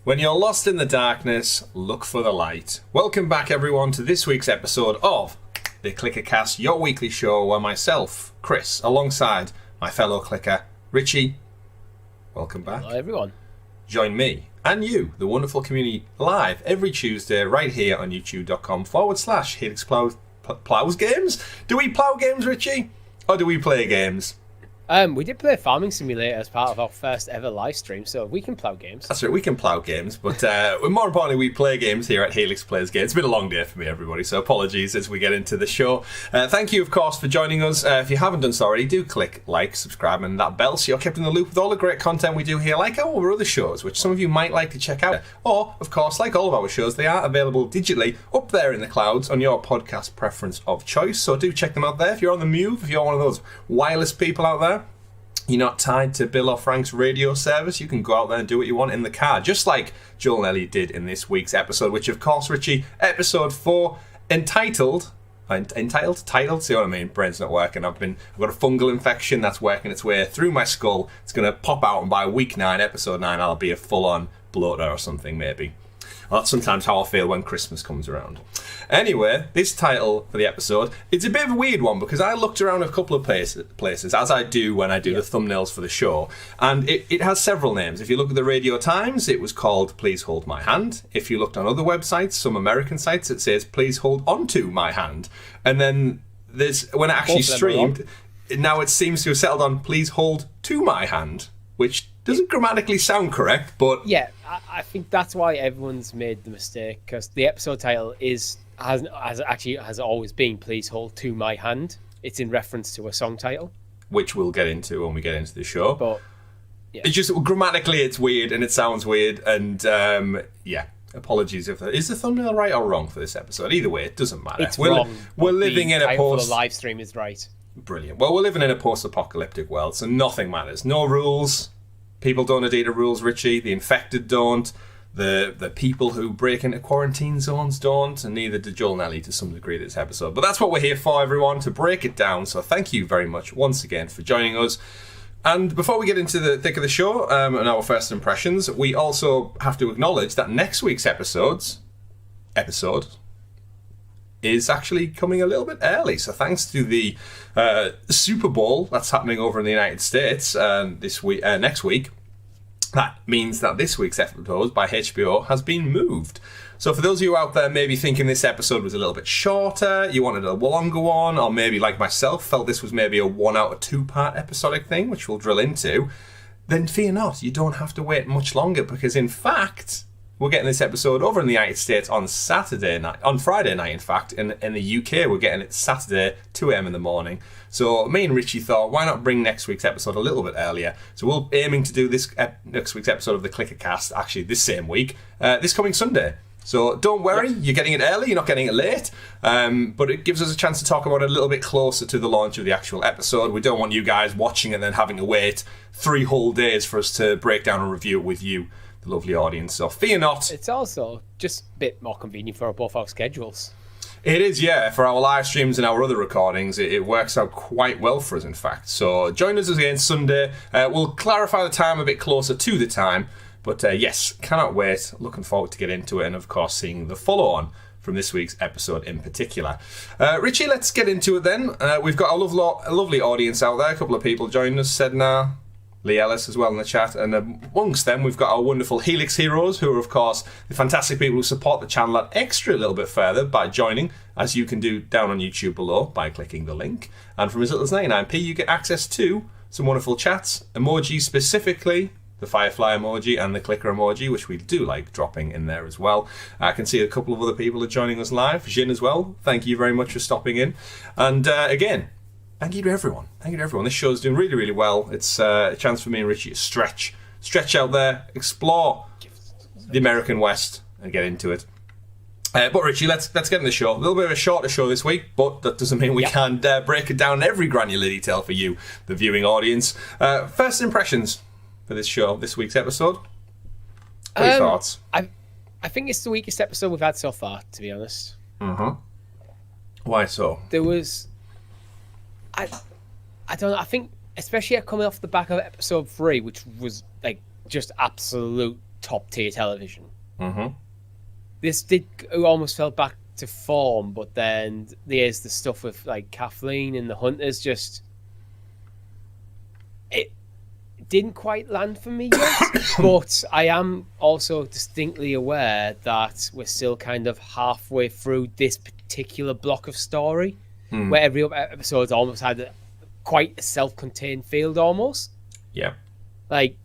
When you're lost in the darkness, look for the light. Welcome back, everyone, to this week's episode of the ClickerCast, your weekly show where myself, Chris, alongside my fellow clicker, Richie, welcome back. Hello, everyone. Join me and you, the wonderful community, live every Tuesday right here on youtube.com/Helix Plows Games. Do we plow games, Richie? Or do we play games? We did play Farming Simulator as part of our first ever live stream, so we can plow games. That's right, we can plow games, but more importantly, we play games here at Helix Plays Games. It's been a long day for me, everybody, so apologies as we get into the show. Thank you, of course, for joining us. If you haven't done so already, do click like, subscribe, and that bell so you're kept in the loop with all the great content we do here, like our other shows, which some of you might like to check out. Or, of course, like all of our shows, they are available digitally up there in the clouds on your podcast preference of choice, so do check them out there. If you're on the move, if you're one of those wireless people out there, you're not tied to Bill or Frank's radio service, you can go out there and do what you want in the car, just like Joel and Ellie did in this week's episode, which, of course, Richie, episode 4, entitled, see what I mean? Brain's not working. I've got a fungal infection that's working its way through my skull. It's going to pop out, and by week 9, episode 9, I'll be a full-on bloater or something, maybe. Well, that's sometimes how I feel when Christmas comes around. Anyway, this title for the episode, it's a bit of a weird one because I looked around a couple of places, as I do when I do the thumbnails for the show, and it has several names. If you look at the Radio Times, it was called Please Hold My Hand. If you looked on other websites, some American sites, it says Please Hold Onto My Hand. And then when it actually streamed, now it seems to have settled on Please Hold To My Hand, which doesn't grammatically sound correct, but... Yeah, I think that's why everyone's made the mistake, because the episode title has always been Please Hold To My Hand. It's in reference to a song title. Which we'll get into when we get into the show. But, yeah. It's just, grammatically it's weird, and it sounds weird, and, apologies if is the thumbnail right or wrong for this episode? Either way, it doesn't matter. It's wrong. We're living in a post... The live stream is right. Brilliant. Well, we're living in a post-apocalyptic world, so nothing matters. No rules. People don't adhere to rules, Richie. The infected don't. The people who break into quarantine zones don't. And neither did Joel and Ellie to some degree this episode. But that's what we're here for, everyone, to break it down. So thank you very much once again for joining us. And before we get into the thick of the show and our first impressions, we also have to acknowledge that next week's episode is actually coming a little bit early. So thanks to the Super Bowl that's happening over in the United States next week, that means that this week's episode by HBO has been moved. So for those of you out there maybe thinking this episode was a little bit shorter, you wanted a longer one, or maybe like myself felt this was maybe a 1 out of 2 part episodic thing, which we'll drill into, then fear not, you don't have to wait much longer, because in fact... we're getting this episode over in the United States on Friday night, in fact. In the UK, we're getting it Saturday, 2 a.m. in the morning. So me and Richie thought, why not bring next week's episode a little bit earlier? So we're aiming to do this next week's episode of the ClickerCast, actually this same week, this coming Sunday. So don't worry, You're getting it early, you're not getting it late. But it gives us a chance to talk about it a little bit closer to the launch of the actual episode. We don't want you guys watching and then having to wait 3 whole days for us to break down and review it with you, the lovely audience. So fear not. It's also just a bit more convenient for both our schedules. It is, yeah. For our live streams and our other recordings, it works out quite well for us, in fact. So join us again Sunday. We'll clarify the time a bit closer to the time. But yes, cannot wait. Looking forward to get into it. And of course, seeing the follow-on from this week's episode in particular. Richie, let's get into it then. We've got a lovely audience out there. A couple of people joining us. Sedna, Lee Ellis as well in the chat, and amongst them we've got our wonderful Helix heroes, who are of course the fantastic people who support the channel that extra a little bit further by joining, as you can do down on YouTube below by clicking the link. And from as little as 99p you get access to some wonderful chats, emojis, specifically the Firefly emoji and the clicker emoji, which we do like dropping in there as well. I can see a couple of other people are joining us live. Jin as well, thank you very much for stopping in. And again, thank you to everyone. Thank you to everyone. This show's doing really, really well. It's a chance for me and Richie to stretch out there, explore the American West, and get into it. But Richie, let's get in the show. A little bit of a shorter show this week, but that doesn't mean we can't break it down in every granular detail for you, the viewing audience. First impressions for this show, this week's episode. What are your thoughts? I think it's the weakest episode we've had so far, to be honest. Mm-hmm. Why so? There was... I don't know. I think, especially coming off the back of episode 3, which was like just absolute top tier television. Mm-hmm. This did almost fell back to form, but then there's the stuff with like Kathleen and the Hunters. Just it didn't quite land for me yet. But I am also distinctly aware that we're still kind of halfway through this particular block of story, where every episode's almost had quite a self-contained field almost. Yeah. Like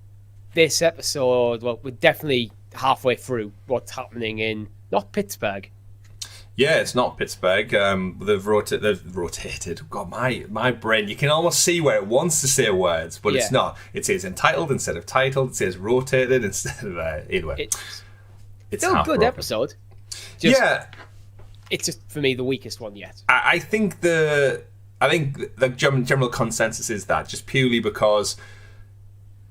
this episode, well, we're definitely halfway through what's happening in not Pittsburgh. Yeah, it's not Pittsburgh. They've rotated. God, my brain. You can almost see where it wants to say words, but it's not. It says entitled instead of titled. It says rotated instead of anyway. It's still a good episode. It's just for me the weakest one yet. I think the general consensus is that just purely because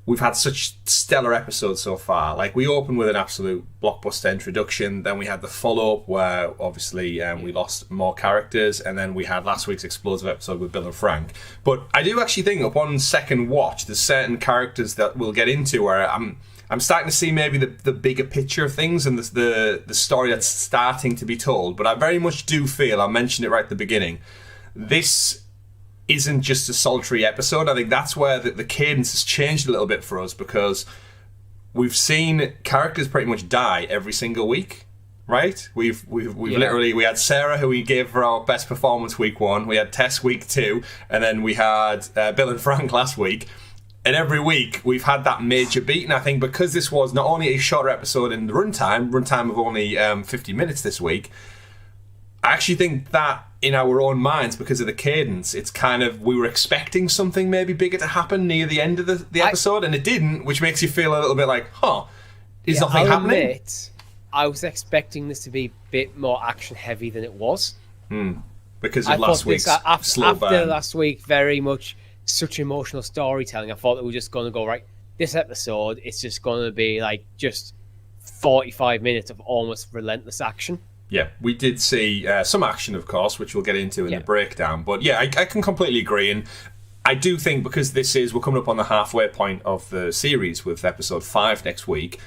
we've had such stellar episodes so far. Like, we opened with an absolute blockbuster introduction, then we had the follow-up where obviously we lost more characters, and then we had last week's explosive episode with Bill and Frank. But I do actually think upon second watch there's certain characters that we'll get into where I'm starting to see maybe the bigger picture of things and the story that's starting to be told. But I very much do feel, I mentioned it right at the beginning, this isn't just a solitary episode. I think that's where the cadence has changed a little bit for us, because we've seen characters pretty much die every single week, right? We've literally, we had Sarah, who we gave for our best performance week 1, we had Tess week 2, and then we had Bill and Frank last week. And every week we've had that major beat, and I think because this was not only a shorter episode in the runtime of only 50 minutes this week, I actually think that in our own minds, because of the cadence, it's kind of, we were expecting something maybe bigger to happen near the end of the episode, and it didn't, which makes you feel a little bit like, is nothing happening? Admit, I was expecting this to be a bit more action heavy than it was. Because of last week's slow burn. After last week, very much such emotional storytelling, I thought that we were just going to go, right, this episode, it's just going to be like just 45 minutes of almost relentless action. Yeah, we did see some action, of course, which we'll get into in the breakdown. But yeah, I can completely agree. And I do think because we're coming up on the halfway point of the series with episode 5 next week,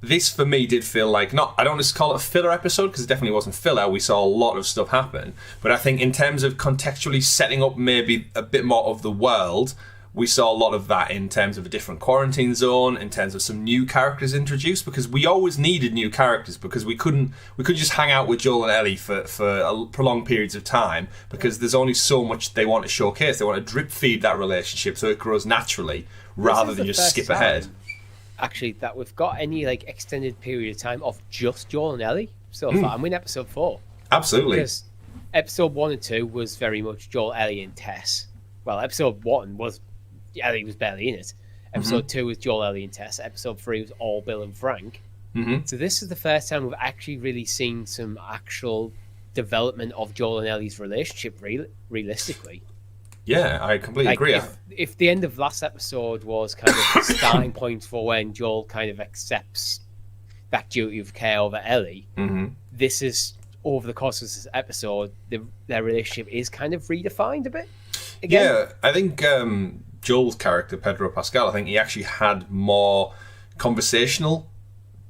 this for me did feel like, I don't just call it a filler episode, because it definitely wasn't filler. We saw a lot of stuff happen. But I think in terms of contextually setting up maybe a bit more of the world, we saw a lot of that in terms of a different quarantine zone, in terms of some new characters introduced, because we always needed new characters, because we couldn't just hang out with Joel and Ellie for prolonged periods of time, because there's only so much they want to showcase. They want to drip feed that relationship so it grows naturally rather than just skip ahead. Actually, that we've got any like extended period of time of just Joel and Ellie so far. I'm in episode 4. Absolutely. Because episode 1 and 2 was very much Joel, Ellie, and Tess. Well, episode 1 was Ellie was barely in it. Episode 2 was Joel, Ellie, and Tess. Episode 3 was all Bill and Frank. So this is the first time we've actually really seen some actual development of Joel and Ellie's relationship, realistically. Yeah, I completely agree. If the end of last episode was kind of the starting point for when Joel kind of accepts that duty of care over Ellie, this is, over the course of this episode, their relationship is kind of redefined a bit. Again. Yeah, I think Joel's character, Pedro Pascal, I think he actually had more conversational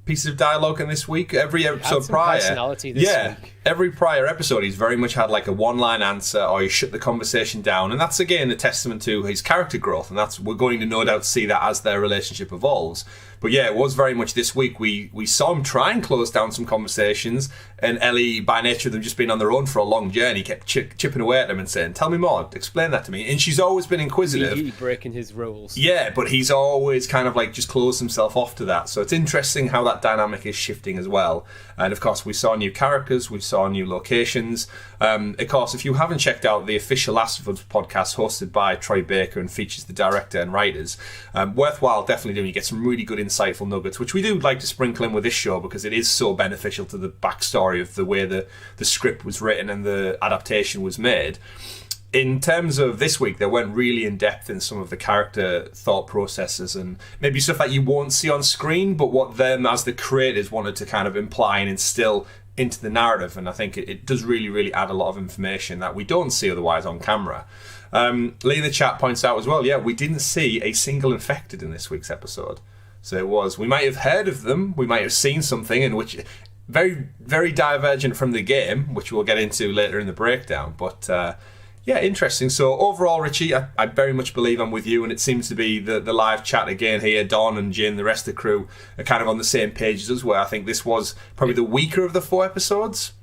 pieces of dialogue in this week. Every episode prior, personality this week. Every prior episode, he's very much had like a one-line answer, or he shut the conversation down, and that's again a testament to his character growth. And we're going to no doubt see that as their relationship evolves. But yeah, it was very much this week. We saw him try and close down some conversations, and Ellie, by nature of them just being on their own for a long journey, kept chipping away at him and saying, "Tell me more, explain that to me." And she's always been inquisitive. He's breaking his rules. Yeah, but he's always kind of like just closed himself off to that. So it's interesting how that dynamic is shifting as well. And of course, we saw new characters, we saw new locations. Of course, if you haven't checked out the official Last of Us podcast hosted by Troy Baker and features the director and writers, worthwhile definitely doing. You get some really good insightful nuggets, which we do like to sprinkle in with this show because it is so beneficial to the backstory of the way the script was written and the adaptation was made. In terms of this week, they went really in depth in some of the character thought processes and maybe stuff that you won't see on screen, but what them as the creators wanted to kind of imply and instill into the narrative. And I think it does really, really add a lot of information that we don't see otherwise on camera. Lee in the chat points out as well, we didn't see a single infected in this week's episode. So it was. We might have heard of them. We might have seen something in which very, very divergent from the game, which we'll get into later in the breakdown. But yeah, interesting. So overall, Richie, I very much believe I'm with you, and it seems to be the live chat again here. Don and Jane, the rest of the crew, are kind of on the same pages as well. I think this was probably the weaker of the 4 episodes.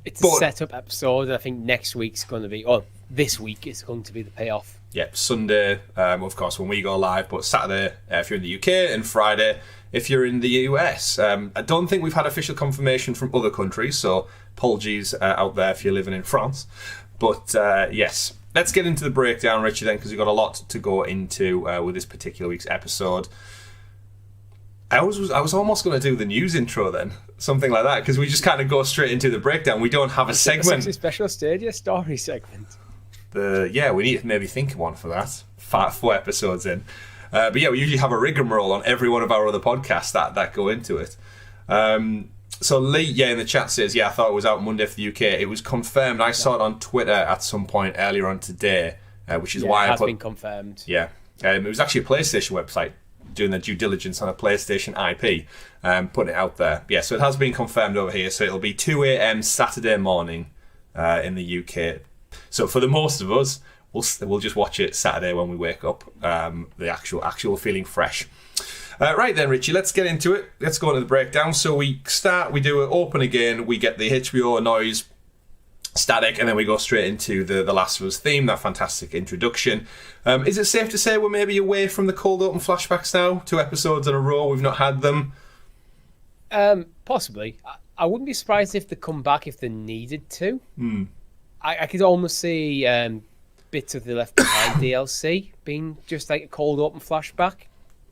It's a setup episode. I think next week's going to be, or this week is going to be the payoff. Yeah, Sunday, of course, when we go live, but Saturday if you're in the UK, and Friday if you're in the US. I don't think we've had official confirmation from other countries, so apologies out there if you're living in France. But yes, let's get into the breakdown, Richie, then, because we've got a lot to go into with this particular week's episode. I was almost going to do the news intro then, something like that, because we just kind of go straight into the breakdown. We don't have a segment. It's a special Stadia story segment. Yeah, we need to maybe think of one for that. 4 episodes in. But yeah, we usually have a rigmarole on every one of our other podcasts that go into it. So Lee, in the chat says, I thought it was out Monday for the UK. It was confirmed. I saw it on Twitter at some point earlier on today, which is why it has been confirmed. Yeah. It was actually a PlayStation website doing their due diligence on a PlayStation IP, putting it out there. Yeah, so it has been confirmed over here. So it'll be 2 a.m. Saturday morning in the UK. So for the most of us, we'll just watch it Saturday when we wake up, the actual feeling fresh. Right then, Richie, let's get into it. Let's go into the breakdown. So we do it open again, we get the HBO noise, static, and then we go straight into the Last of Us theme, that fantastic introduction. Is it safe to say we're maybe away from the cold open flashbacks now? 2 episodes in a row, we've not had them? Possibly. I wouldn't be surprised if they come back if they needed to. I could almost see bits of the Left Behind DLC being just like a cold open flashback.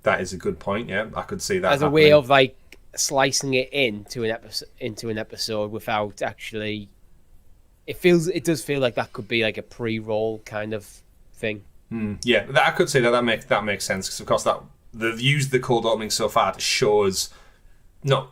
That is a good point. Yeah, I could see that as a way of like slicing it into an episode without actually. It does feel like that could be like a pre-roll kind of thing. Yeah, I could say that makes sense, because of course they've used the cold opening so far to show us not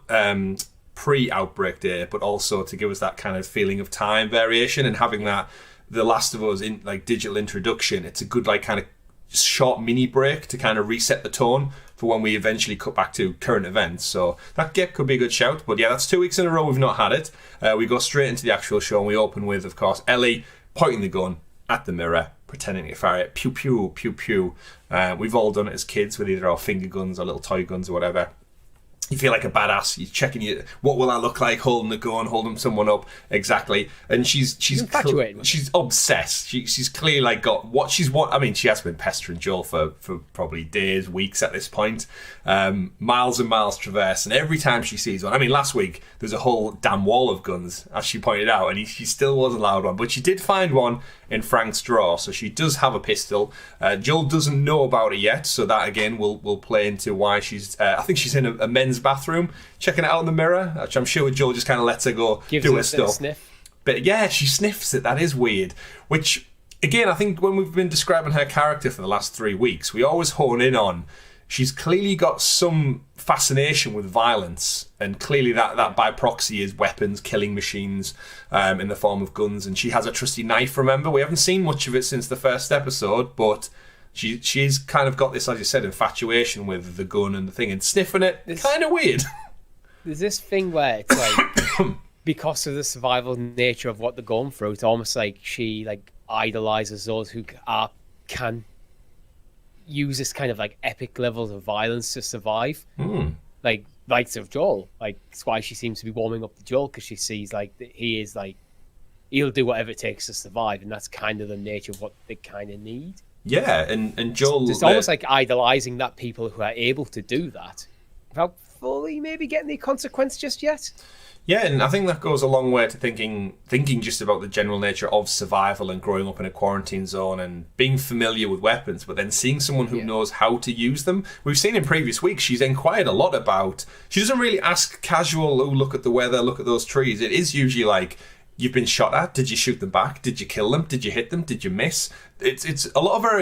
pre-outbreak day, but also to give us that kind of feeling of time variation, and having that The Last of Us in like digital introduction. It's a good like kind of short mini break to kind of reset the tone for when we eventually cut back to current events. So that could be a good shout. But yeah, that's 2 weeks in a row we've not had it. We go straight into the actual show, and we open with, of course, Ellie pointing the gun at the mirror, pretending to fire it. Pew pew pew pew. We've all done it as kids with either our finger guns or little toy guns or whatever. You feel like a badass. You're checking what will I look like holding the gun, holding someone up, exactly. And she's infatuated. She's obsessed. She's clearly like got what she's want. I mean, she has been pestering Joel for probably days, weeks at this point. Miles and miles traverse, and every time she sees one. I mean, last week there's a whole damn wall of guns, as she pointed out, and she still wasn't allowed one. But she did find one in Frank's drawer, so she does have a pistol. Joel doesn't know about it yet, so that again will play into why she's. I think she's in a men's bathroom, checking it out in the mirror, which I'm sure Joel just kind of lets her go do her stuff. Sniff. But yeah, she sniffs it. That is weird. Which again, I think when we've been describing her character for the last 3 weeks, we always hone in on she's clearly got some fascination with violence, and clearly that by proxy is weapons, killing machines in the form of guns, and she has a trusty knife, remember? We haven't seen much of it since the first episode, but she's kind of got this, as you said, infatuation with the gun and the thing, and sniffing it, kind of weird. There's this thing where it's like, because of the survival nature of what they're going through, it's almost like she like idolizes those who can use this kind of like epic levels of violence to survive. Like likes of Joel. Like that's why she seems to be warming up to Joel, because she sees like that he is like he'll do whatever it takes to survive, and that's kind of the nature of what they kind of need. Yeah, and Joel. It's almost like idolizing that people who are able to do that without fully maybe getting the consequence just yet. Yeah, and I think that goes a long way to thinking just about the general nature of survival and growing up in a quarantine zone and being familiar with weapons, but then seeing someone who knows how to use them. We've seen in previous weeks she's inquired a lot about. She doesn't really ask casual, oh, look at the weather, look at those trees. It is usually like, you've been shot at, did you shoot them back? Did you kill them? Did you hit them? Did you miss? It's a lot of her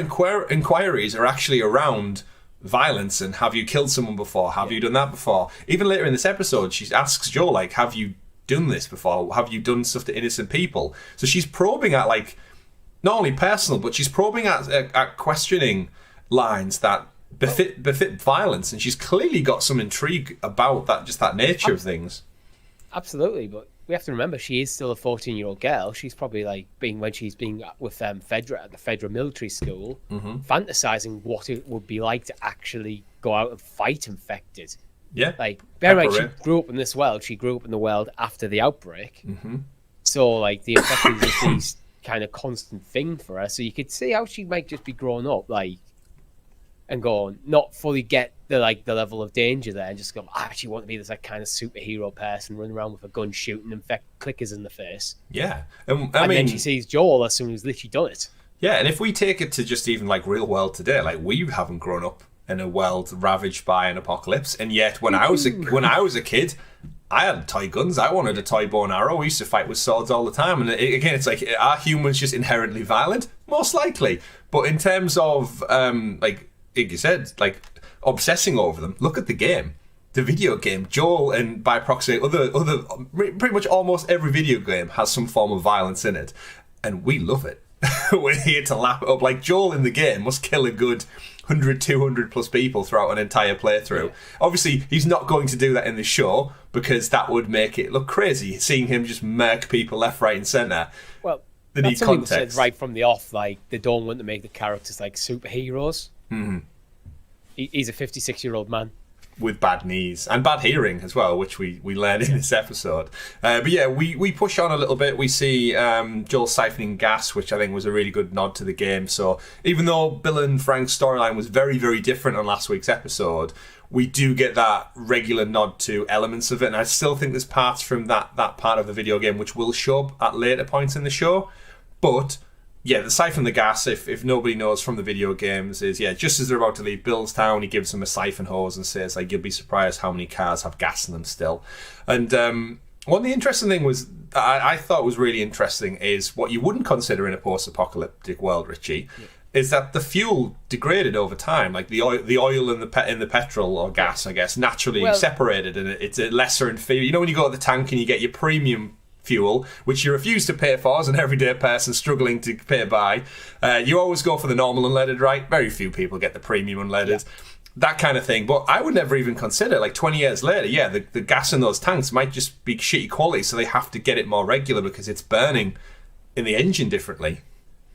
inquiries are actually around violence and have you killed someone before? Have you done that before? Even later in this episode, she asks Joel, like, have you done this before? Have you done stuff to innocent people? So she's probing at, like, not only personal, but she's probing at questioning lines that befit violence, and she's clearly got some intrigue about that nature of things. Absolutely, but we have to remember she is still a 14-year-old girl. She's probably like when she's being with Fedra at the Fedra military school, fantasizing what it would be like to actually go out and fight infected. Yeah, like bear in mind, she grew up in this world. She grew up in the world after the outbreak, so like the infected is this kind of constant thing for her. So you could see how she might just be growing up, like, and going not fully get the level of danger there, and just go, I actually want to be this like kind of superhero person running around with a gun shooting infect clickers in the face. Yeah, and then she sees Joel as someone who's literally done it. Yeah, and if we take it to just even like real world today, like we haven't grown up in a world ravaged by an apocalypse, and yet when I was a kid, I had toy guns. I wanted a toy bow and arrow. We used to fight with swords all the time. And again, it's like, are humans just inherently violent? Most likely. But in terms of like you said, like obsessing over them, look at the game. The video game, Joel, and by proxy, other pretty much almost every video game has some form of violence in it, and we love it. We're here to lap it up. Like Joel in the game must kill a good 100, 200 plus people throughout an entire playthrough. Yeah. Obviously, he's not going to do that in the show because that would make it look crazy. Seeing him just murk people left, right, and centre. Well, that's something that said right from the off. Like they don't want to make the characters like superheroes. Mm-hmm. He's a 56-year-old man with bad knees and bad hearing as well, which we learned in this episode. But yeah, we push on a little bit. We see Joel siphoning gas, which I think was a really good nod to the game. So even though Bill and Frank's storyline was very, very different on last week's episode, we do get that regular nod to elements of it. And I still think there's parts from that part of the video game which will show up at later points in the show. But yeah, the siphon the gas, if nobody knows from the video games, is, yeah, just as they're about to leave Bill's town, he gives them a siphon hose and says, like, you'll be surprised how many cars have gas in them still. And one of the interesting thing was, I thought was really interesting, is what you wouldn't consider in a post-apocalyptic world, Richie, is that the fuel degraded over time. Like the oil in the petrol or gas, I guess, naturally separated, and it's a lesser inferior. You know when you go to the tank and you get your premium fuel, which you refuse to pay for as an everyday person struggling to pay by. You always go for the normal unleaded, right? Very few people get the premium unleaded. Yeah. That kind of thing. But I would never even consider, like 20 years later, yeah, the gas in those tanks might just be shitty quality, so they have to get it more regular because it's burning in the engine differently.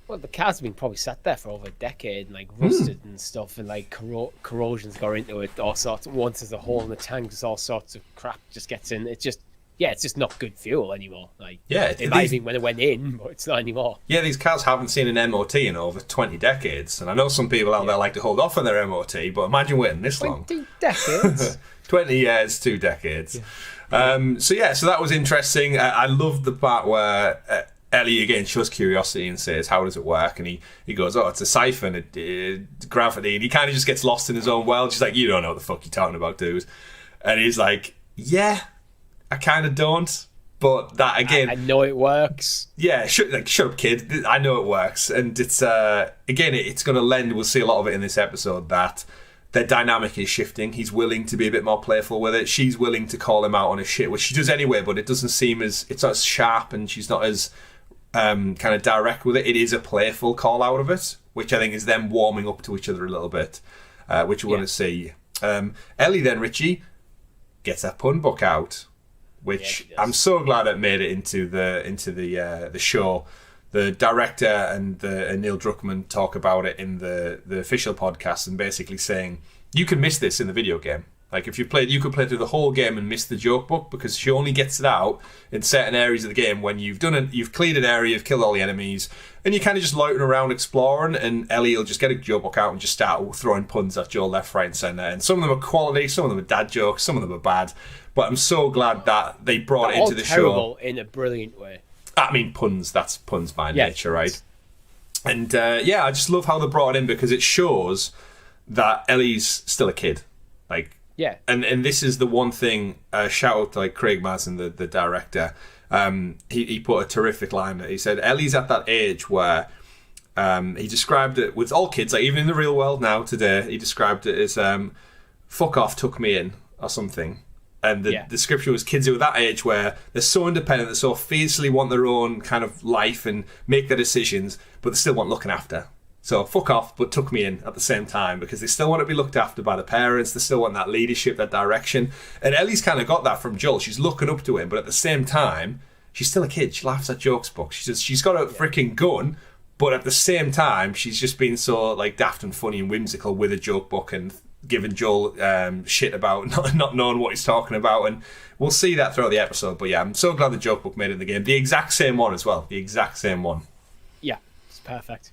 Well, the car's been probably sat there for over a decade and like rusted and stuff, and like corrosion's got into it, all sorts. Once there's a hole in the tank, there's all sorts of crap just gets in. It's just not good fuel anymore. Like, yeah, it might have been when it went in, but it's not anymore. Yeah, these cars haven't seen an MOT in over 20 decades, and I know some people out there like to hold off on their MOT, but imagine waiting this long. 20 decades? 20 years, 2 decades. Yeah. So that was interesting. I loved the part where Ellie again shows curiosity and says, how does it work? And he goes, oh, it's a siphon, gravity, and he kind of just gets lost in his own world. She's like, you don't know what the fuck you're talking about, dude. And he's like, yeah, I kind of don't, but that again, I know it works. Yeah, shut up, kid. I know it works, and it's again, it's going to lend. We'll see a lot of it in this episode that their dynamic is shifting. He's willing to be a bit more playful with it. She's willing to call him out on his shit, which she does anyway, but it doesn't seem it's not as sharp, and she's not as kind of direct with it. It is a playful call out of it, which I think is them warming up to each other a little bit, which we want to see. Ellie then, Richie, gets that pun book out, which I'm so glad it made it into the show. The director and Neil Druckmann talk about it in the official podcast, and basically saying you can miss this in the video game. Like if you could play through the whole game and miss the joke book, because she only gets it out in certain areas of the game when you've cleared an area, you've killed all the enemies, and you're kind of just loitering around exploring, and Ellie will just get a joke book out and just start throwing puns at Joel left, right, and centre. And some of them are quality, some of them are dad jokes, some of them are bad. But I'm so glad that they brought it into the show in a brilliant way. I mean, puns. That's puns by nature, right? And I just love how they brought it in, because it shows that Ellie's still a kid. Like, yeah. And this is the one thing. Shout out to like Craig Mazin, the director. He put a terrific line. He said Ellie's at that age where he described it with all kids, like even in the real world now today. He described it as "fuck off, took me in" or something. And the description was kids who are that age where they're so independent, they so fiercely want their own kind of life and make their decisions, but they still want looking after. So fuck off, but tuck me in at the same time, because they still want to be looked after by the parents. They still want that leadership, that direction. And Ellie's kind of got that from Joel. She's looking up to him, but at the same time, she's still a kid. She laughs at jokes book. She's got a freaking gun, but at the same time, she's just being so like daft and funny and whimsical with a joke book and giving Joel shit about not knowing what he's talking about. And we'll see that throughout the episode. But yeah, I'm so glad the joke book made it in the game. The exact same one as well. The exact same one. Yeah, it's perfect.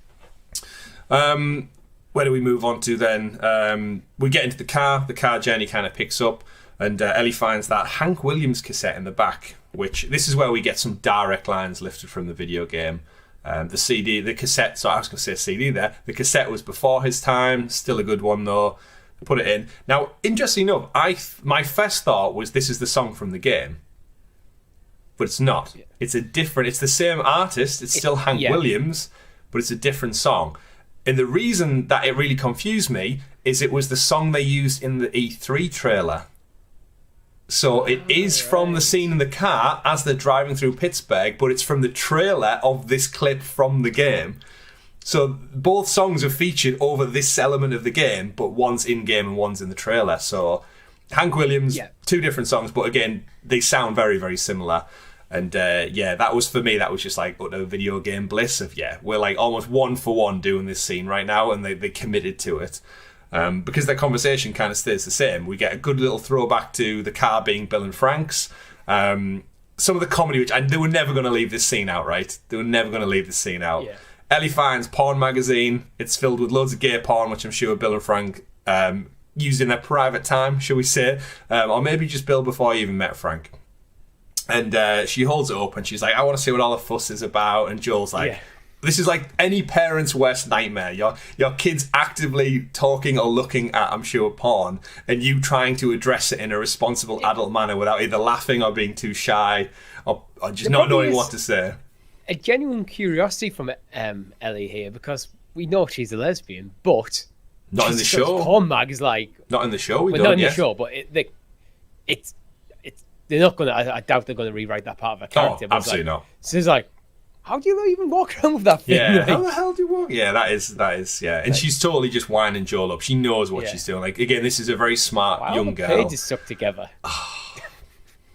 Where do we move on to then? We get into the car journey kind of picks up, and Ellie finds that Hank Williams cassette in the back, which this is where we get some direct lines lifted from the video game. The cassette, so I was going to say CD there, the cassette was before his time, still a good one though, put it in. Now, interesting enough, my first thought was this is the song from the game, but it's not. Yeah. It's the same artist, it's still Hank Williams, but it's a different song. And the reason that it really confused me is it was the song they used in the E3 trailer. So it is from the scene in the car as they're driving through Pittsburgh, but it's from the trailer of this clip from the game. So both songs are featured over this element of the game, but one's in-game and one's in the trailer. So Hank Williams, two different songs, but again, they sound very, very similar. And that was, for me, that was just like utter video game bliss of, we're like almost one for one doing this scene right now, and they committed to it. Because their conversation kind of stays the same. We get a good little throwback to the car being Bill and Frank's. Some of the comedy, and they were never going to leave this scene out, right? They were never going to leave this scene out. Yeah. Ellie finds porn magazine. It's filled with loads of gay porn, which I'm sure Bill and Frank used in their private time, shall we say. Or maybe just Bill before he even met Frank. And she holds it up and she's like, I want to see what all the fuss is about. And Joel's like, this is like any parent's worst nightmare. Your kids actively talking or looking at, I'm sure, porn, and you trying to address it in a responsible adult manner without either laughing or being too shy or just not knowing what to say. A genuine curiosity from Ellie here, because we know she's a lesbian, but not in the show. Porn mag is like not in the show. Not in the show, but it's they're not gonna. I doubt they're gonna rewrite that part of her character. Oh, absolutely not. So it's like, how do you even walk around with that thing? Yeah, like, how the hell do you walk? Yeah, that is. Yeah, and she's totally just winding Joel up. She knows what she's doing. Like, again, this is a very smart young girl. Pages stuck together.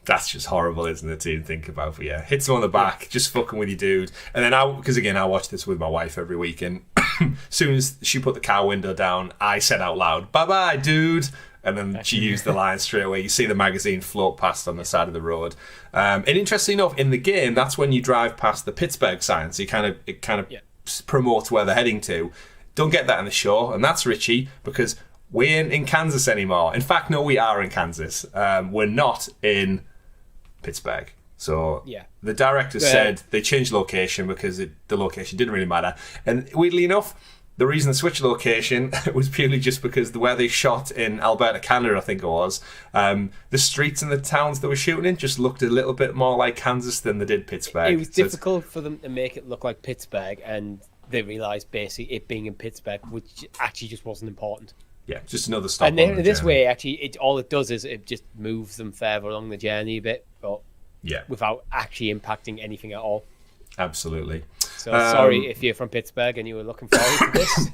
That's just horrible, isn't it, to even think about? But hits him on the back, just fucking with you, dude. And then because again, I watch this with my wife every week, and as soon as she put the car window down, I said out loud, "Bye-bye, dude." And then she used the line straight away. You see the magazine float past on the side of the road. And interestingly enough, in the game, that's when you drive past the Pittsburgh sign. So it kind of promotes where they're heading to. Don't get that in the show. And that's Richie, because we ain't in Kansas anymore. In fact, no, we are in Kansas. We're not in Pittsburgh. So the director said they changed location because the location didn't really matter. And weirdly enough, the reason they switched location was purely just because where they shot in Alberta, Canada, I think it was, the streets and the towns they were shooting in just looked a little bit more like Kansas than they did Pittsburgh. It was difficult for them to make it look like Pittsburgh, and they realised basically it being in Pittsburgh, which actually just wasn't important. Yeah, just another stop. And then this way, actually, all it does is it just moves them further along the journey a bit, but without actually impacting anything at all. Absolutely. So sorry if you're from Pittsburgh and you were looking forward to this.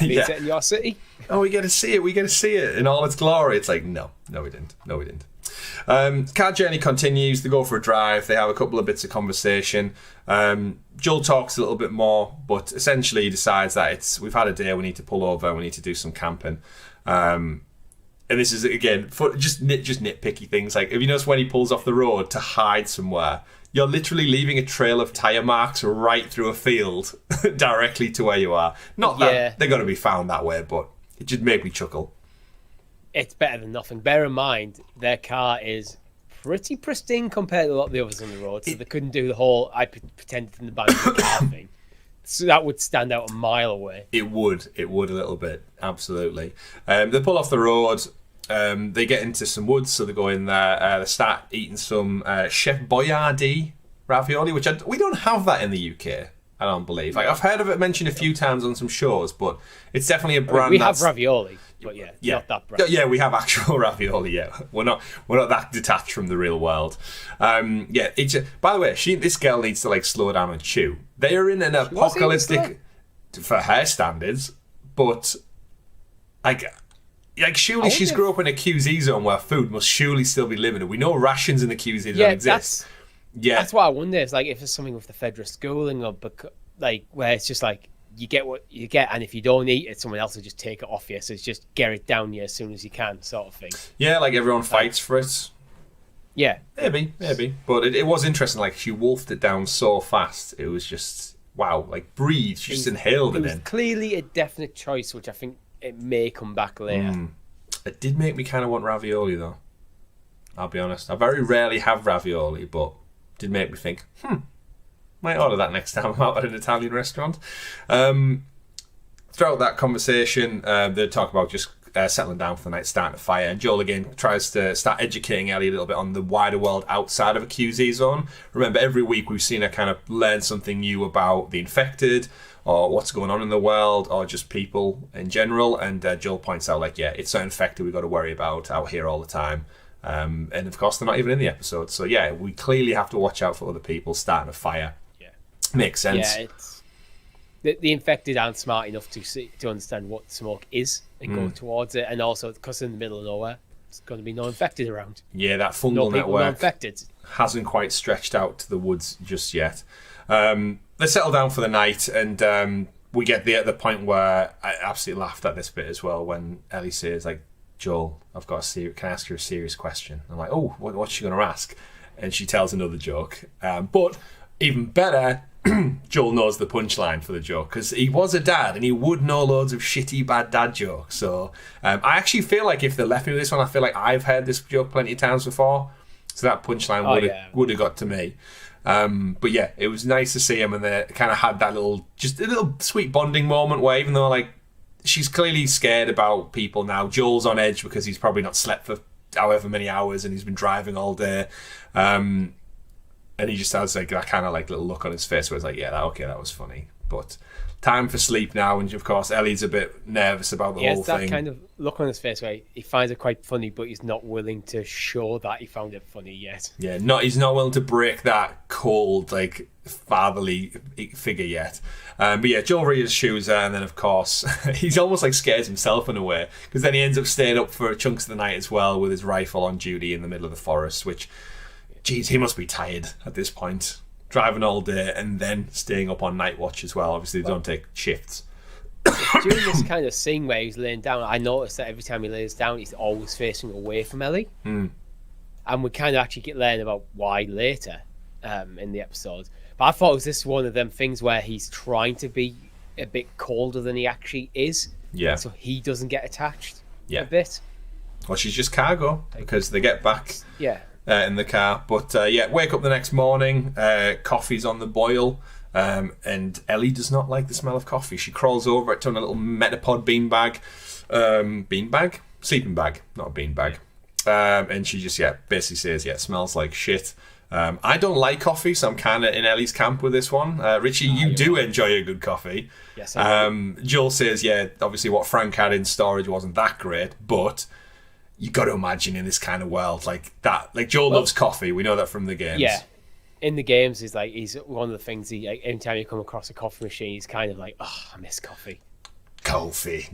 Being set in your city. Oh, we get to see it in all its glory. It's like, no, we didn't. Car journey continues. They go for a drive. They have a couple of bits of conversation. Joel talks a little bit more, but essentially he decides that we've had a day. We need to pull over. We need to do some camping. And this is again for just nitpicky things. Like, have you noticed when he pulls off the road to hide somewhere? You're literally leaving a trail of tyre marks right through a field directly to where you are. Not that they're going to be found that way, but it just made me chuckle. It's better than nothing. Bear in mind, their car is pretty pristine compared to a lot of the others on the road, so they couldn't do the whole I pretended to abandon the car thing. So that would stand out a mile away. It would a little bit, absolutely. They pull off the road. They get into some woods, so they go in there. They start eating some Chef Boyardee ravioli, which we don't have that in the UK. I don't believe. Like, I've heard of it mentioned a few times on some shows, but it's definitely a brand. We have ravioli, but not that brand. Yeah, we have actual ravioli. Yeah, we're not that detached from the real world. By the way, this girl needs to like slow down and chew. They are in an apocalyptic. for her standards, but like surely she's grew up in a QZ zone where food must surely still be limited. We know rations in the QZ zone exist. That's what I wonder. Is like if it's something with the federal schooling or like where it's just like you get what you get, and if you don't eat it, someone else will just take it off you. So it's just get it down you as soon as you can, sort of thing. Yeah, like everyone fights for it. Yeah, maybe. But it was interesting. Like she wolfed it down so fast. It was just wow. Like breathe. She just inhaled it. It was clearly a definite choice, which I think it may come back later. It did make me kind of want ravioli, though. I'll be honest. I very rarely have ravioli, but did make me think, might order that next time I'm out at an Italian restaurant. Throughout that conversation, they talk about just settling down for the night, starting a fire, and Joel again tries to start educating Ellie a little bit on the wider world outside of a QZ zone. Remember, every week we've seen her kind of learn something new about the infected, or what's going on in the world, or just people in general, and Joel points out, like, yeah, it's not infected we've got to worry about out here all the time. And of course they're not even in the episode, so yeah, we clearly have to watch out for other people starting a fire. Makes sense. Yeah, it's the infected aren't smart enough to understand what smoke is and go towards it, and also because in the middle of nowhere, there's going to be no infected around. Yeah, that fungal network hasn't quite stretched out to the woods just yet. They settle down for the night, and we get at the point where I absolutely laughed at this bit as well when Ellie says, like, Joel, I've got can I ask you a serious question? I'm like, oh, what's she going to ask? And she tells another joke. But even better, Joel knows the punchline for the joke, because he was a dad and he would know loads of shitty bad dad jokes. So I actually feel like if they left me with this one, I feel like I've heard this joke plenty of times before. So that punchline would have got to me. But yeah, it was nice to see him, and they kind of had that little sweet bonding moment where, even though like she's clearly scared about people now, Joel's on edge because he's probably not slept for however many hours and he's been driving all day. And he just has like that kind of like little look on his face where it's like, yeah, that was funny. But time for sleep now, and of course Ellie's a bit nervous about the whole thing. Yeah, that kind of look on his face where he finds it quite funny, but he's not willing to show that he found it funny yet. Yeah, he's not willing to break that cold, like, fatherly figure yet. But yeah, Joel reassures her, and then of course he's almost like scares himself in a way, because then he ends up staying up for chunks of the night as well with his rifle on duty in the middle of the forest, which, geez, he must be tired at this point. Driving all day and then staying up on night watch as well. Obviously, they don't take shifts. During this kind of scene where he's laying down, I noticed that every time he lays down, he's always facing away from Ellie. And we kind of actually learn about why later in the episode. But I thought this was one of them things where he's trying to be a bit colder than he actually is. Yeah. So he doesn't get attached a bit. Well, she's just cargo because they get back. Yeah. In the car, but wake up the next morning, coffee's on the boil, and Ellie does not like the smell of coffee. She crawls over it to a little Metapod beanbag, sleeping bag, not a beanbag, and she just basically says, it smells like shit. I don't like coffee, so I'm kind of in Ellie's camp with this one. Richie, you do enjoy a good coffee. Yes, I do. Joel says, obviously what Frank had in storage wasn't that great, but you got to imagine in this kind of world like that. Like Joel loves coffee. We know that from the games. Yeah, in the games, he's one of the things. Anytime you come across a coffee machine, he's kind of like, oh, I miss coffee.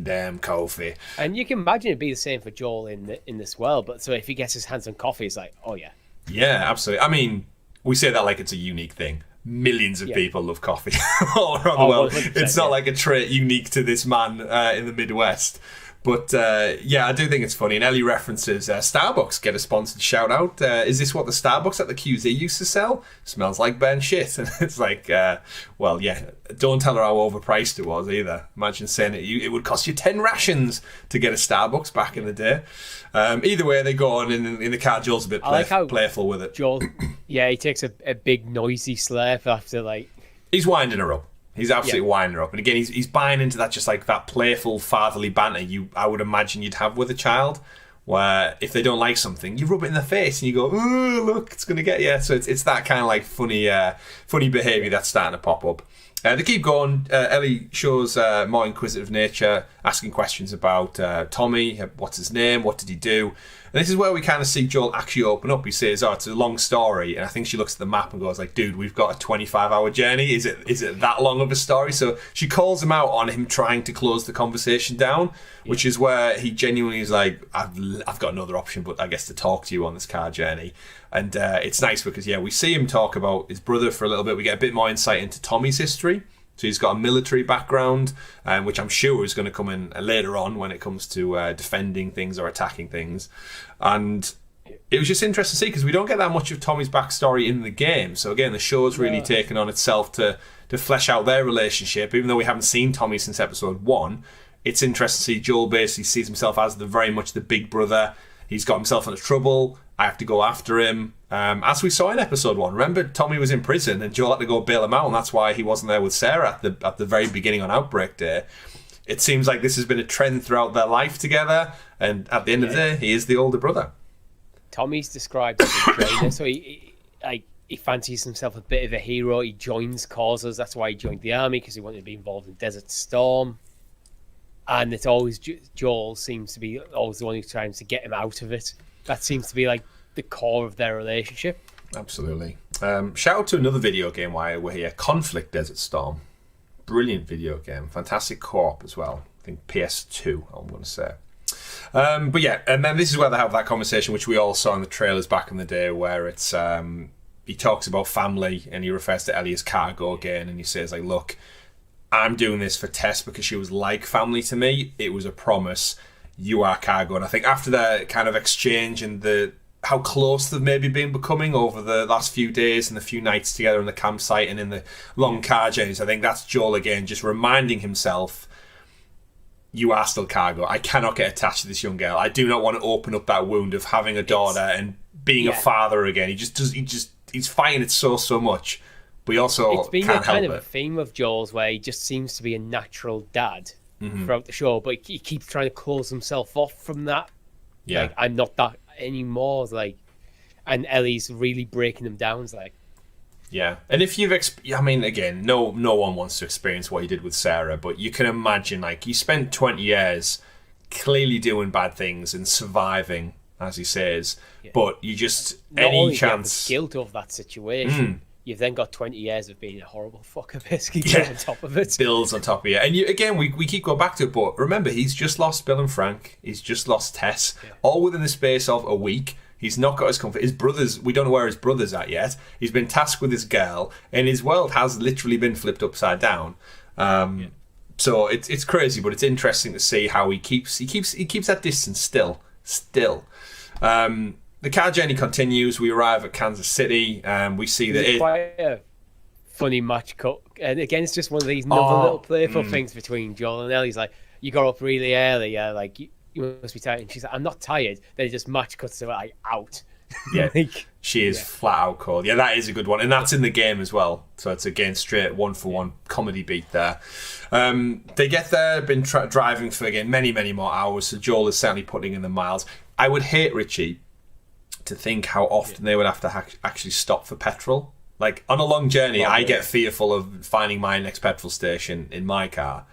Damn coffee. And you can imagine it'd be the same for Joel in this world. But so if he gets his hands on coffee, it's like, oh yeah. Yeah, absolutely. I mean, we say that like it's a unique thing. Millions of people love coffee all around the world. It's not like a trait unique to this man in the Midwest. But I do think it's funny. And Ellie references Starbucks, get a sponsored shout out. Is this what the Starbucks at the QZ used to sell? Smells like burnt shit. And it's like, don't tell her how overpriced it was either. Imagine saying it would cost you 10 rations to get a Starbucks back in the day. Either way, they go on in the car. Joel's a bit playful with it. Joel, he takes a big noisy slurp after like... He's winding her up. He's absolutely winding her up. And again, he's buying into that, just like that playful fatherly banter I would imagine you'd have with a child, where if they don't like something, you rub it in their face and you go, oh, look, it's going to get you. So it's that kind of like funny behaviour that's starting to pop up. They keep going. Ellie shows more inquisitive nature, asking questions about Tommy. What's his name? What did he do? And this is where we kind of see Joel actually open up. He says, "Oh, it's a long story," and I think she looks at the map and goes, "Like, dude, we've got a 25-hour journey. Is it that long of a story?" So she calls him out on him trying to close the conversation down, which is where he genuinely is like, "I've got another option, but I guess to talk to you on this car journey." And it's nice because we see him talk about his brother for a little bit. We get a bit more insight into Tommy's history. So he's got a military background, which I'm sure is going to come in later on when it comes to defending things or attacking things. And it was just interesting to see because we don't get that much of Tommy's backstory in the game. So again, the show's really taken on itself to flesh out their relationship. Even though we haven't seen Tommy since episode 1, it's interesting to see Joel basically sees himself as very much the big brother. He's got himself into trouble. I have to go after him. As we saw in episode 1, remember Tommy was in prison and Joel had to go bail him out, and that's why he wasn't there with Sarah at the very beginning on Outbreak Day. It seems like this has been a trend throughout their life together, and at the end of the day, he is the older brother. Tommy's described as a trainer, so he fancies himself a bit of a hero. He joins causes. That's why he joined the army, because he wanted to be involved in Desert Storm. And it's always Joel seems to be always the one who's trying to get him out of it. That seems to be like the core of their relationship. Absolutely. Shout out to another video game while we're here, Conflict Desert Storm. Brilliant video game. Fantastic co-op as well. I think PS2, I'm going to say. But yeah, and then this is where they have that conversation, which we all saw in the trailers back in the day, where it's he talks about family and he refers to Ellie as cargo again, and he says, like, look, I'm doing this for Tess because she was like family to me. It was a promise. You are cargo. And I think after that kind of exchange and how close they've maybe been becoming over the last few days and the few nights together in the campsite and in the long car journeys, I think that's Joel again just reminding himself, you are still cargo. I cannot get attached to this young girl. I do not want to open up that wound of having a daughter and being a father again. He's fighting it so much. We also it's been can't a kind help of it. a theme of Joel's where he just seems to be a natural dad throughout the show, but he keeps trying to close himself off from that. Yeah, like, I'm not that anymore. Like, and Ellie's really breaking him down. It's like, yeah. And if you've, again, no one wants to experience what he did with Sarah, but you can imagine, like, you spent 20 years clearly doing bad things and surviving, as he says, but you just not any only chance the guilt of that situation. You've then got 20 years of being a horrible fucker, basically, on top of it. Builds on top of you. And we keep going back to it, but remember, he's just lost Bill and Frank. He's just lost Tess. All within the space of a week. He's not got his comfort. His brothers, we don't know where his brother's at yet. He's been tasked with this girl, and his world has literally been flipped upside down. So it's crazy, but it's interesting to see how he keeps that distance still. The car journey continues. We arrive at Kansas City. We see that it's quite a funny match cut. And again, it's just one of these little playful things between Joel and Ellie. He's like, you got up really early. Yeah, like, you must be tired. And she's like, I'm not tired. Then it just match cuts to like out. Yeah, she is flat out cold. Yeah, that is a good one. And that's in the game as well. So it's again straight 1-for-1 comedy beat there. They get there, been driving for again many more hours. So Joel is certainly putting in the miles. I would hate, Richie, to think how often they would have to actually stop for petrol. Like, on a long journey, I get fearful of finding my next petrol station in my car.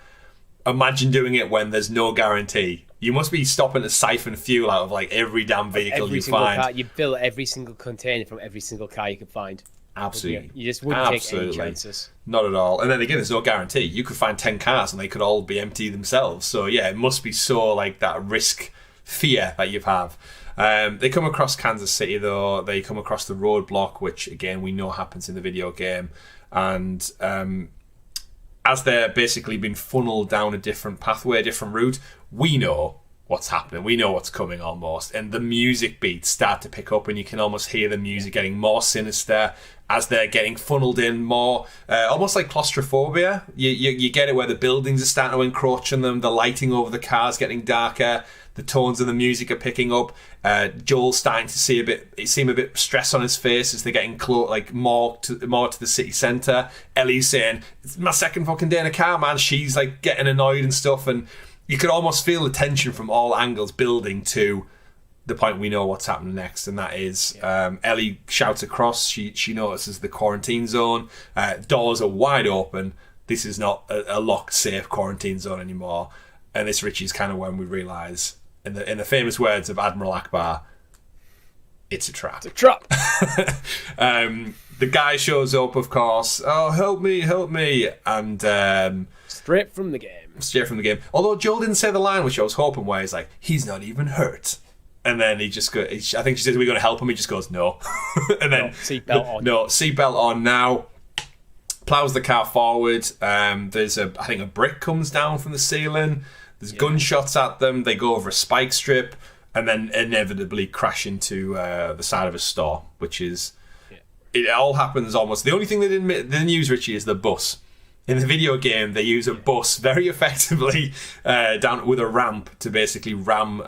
Imagine doing it when there's no guarantee. You must be stopping to siphon fuel out of like every damn vehicle you find. Car, you fill every single container from every single car you could find. Absolutely. You just wouldn't take any chances. Not at all. And then again, there's no guarantee. You could find 10 cars and they could all be empty themselves. So yeah, it must be so like that risk fear that you have. They come across Kansas City though. They come across the roadblock, which again we know happens in the video game, and as they're basically being funneled down a different pathway, a different route, we know what's happening. We know what's coming almost, and the music beats start to pick up, and you can almost hear the music getting more sinister as they're getting funneled in more, almost like claustrophobia. You get it where the buildings are starting to encroach on them, the lighting over the cars getting darker. The tones of the music are picking up. Joel's starting to seem a bit stressed on his face as they're getting more to the city centre. Ellie's saying, "It's my second fucking day in a car, man." She's like getting annoyed and stuff, and you could almost feel the tension from all angles building to the point we know what's happening next, and that is Ellie shouts across. She notices the quarantine zone. Doors are wide open. this is not a locked, safe quarantine zone anymore. And this, Richie, is kind of when we realise, in the famous words of Admiral Akbar, it's a trap. It's a trap. The guy shows up, of course. Oh, help me. And straight from the game. Although Joel didn't say the line, which I was hoping, where he's like, he's not even hurt. And then he just goes, I think she says, are we going to help him? He just goes, no. And then, seatbelt on. No, seatbelt on now. Plows the car forward. There's I think a brick comes down from the ceiling. There's gunshots at them. They go over a spike strip and then inevitably crash into the side of a store, which is... It all happens almost... The only thing they didn't use, Richie, is the bus. In the video game, they use a bus very effectively down with a ramp to basically ram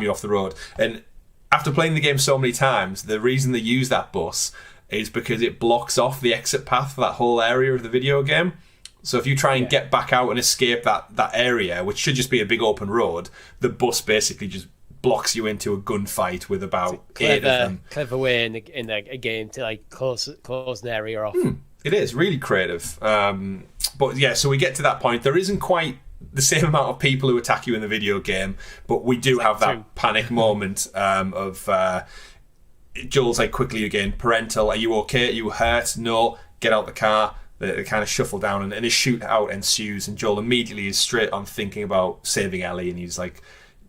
you off the road. And after playing the game so many times, the reason they use that bus is because it blocks off the exit path for that whole area of the video game. So if you try and get back out and escape that area, which should just be a big open road, the bus basically just blocks you into a gunfight with about 8 of them. Clever way in a game to like close an area off. It is really creative. But yeah, so we get to that point. There isn't quite the same amount of people who attack you in the video game, but we do have that panic moment of Joel's like quickly again, parental, are you okay? Are you hurt? No, get out the car. They kind of shuffle down and a shootout ensues, and Joel immediately is straight on thinking about saving Ellie, and he's like,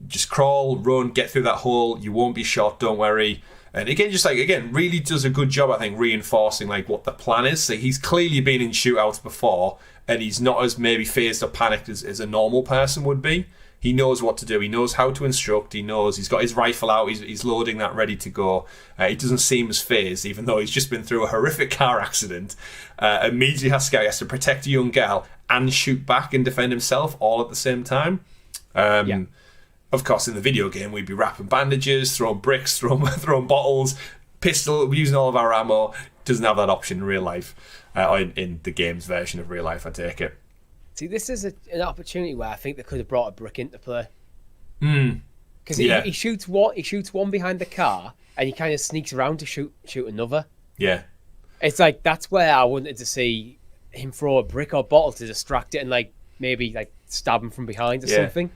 just crawl, run, get through that hole, you won't be shot, don't worry. And again, really does a good job, I think, reinforcing like what the plan is. So he's clearly been in shootouts before, and he's not as maybe phased or panicked as a normal person would be. He knows what to do. He knows how to instruct. He knows he's got his rifle out. He's loading that ready to go. He doesn't seem as phased, even though he's just been through a horrific car accident. Immediately has to protect a young girl and shoot back and defend himself all at the same time. Of course, in the video game, we'd be wrapping bandages, throwing bricks, throwing bottles, pistol, using all of our ammo. Doesn't have that option in real life, or in the game's version of real life, I take it. See, this is an opportunity where I think they could have brought a brick into play. Because he shoots one behind the car, and he kind of sneaks around to shoot another. Yeah. It's like, that's where I wanted to see him throw a brick or bottle to distract it and like maybe like stab him from behind or something.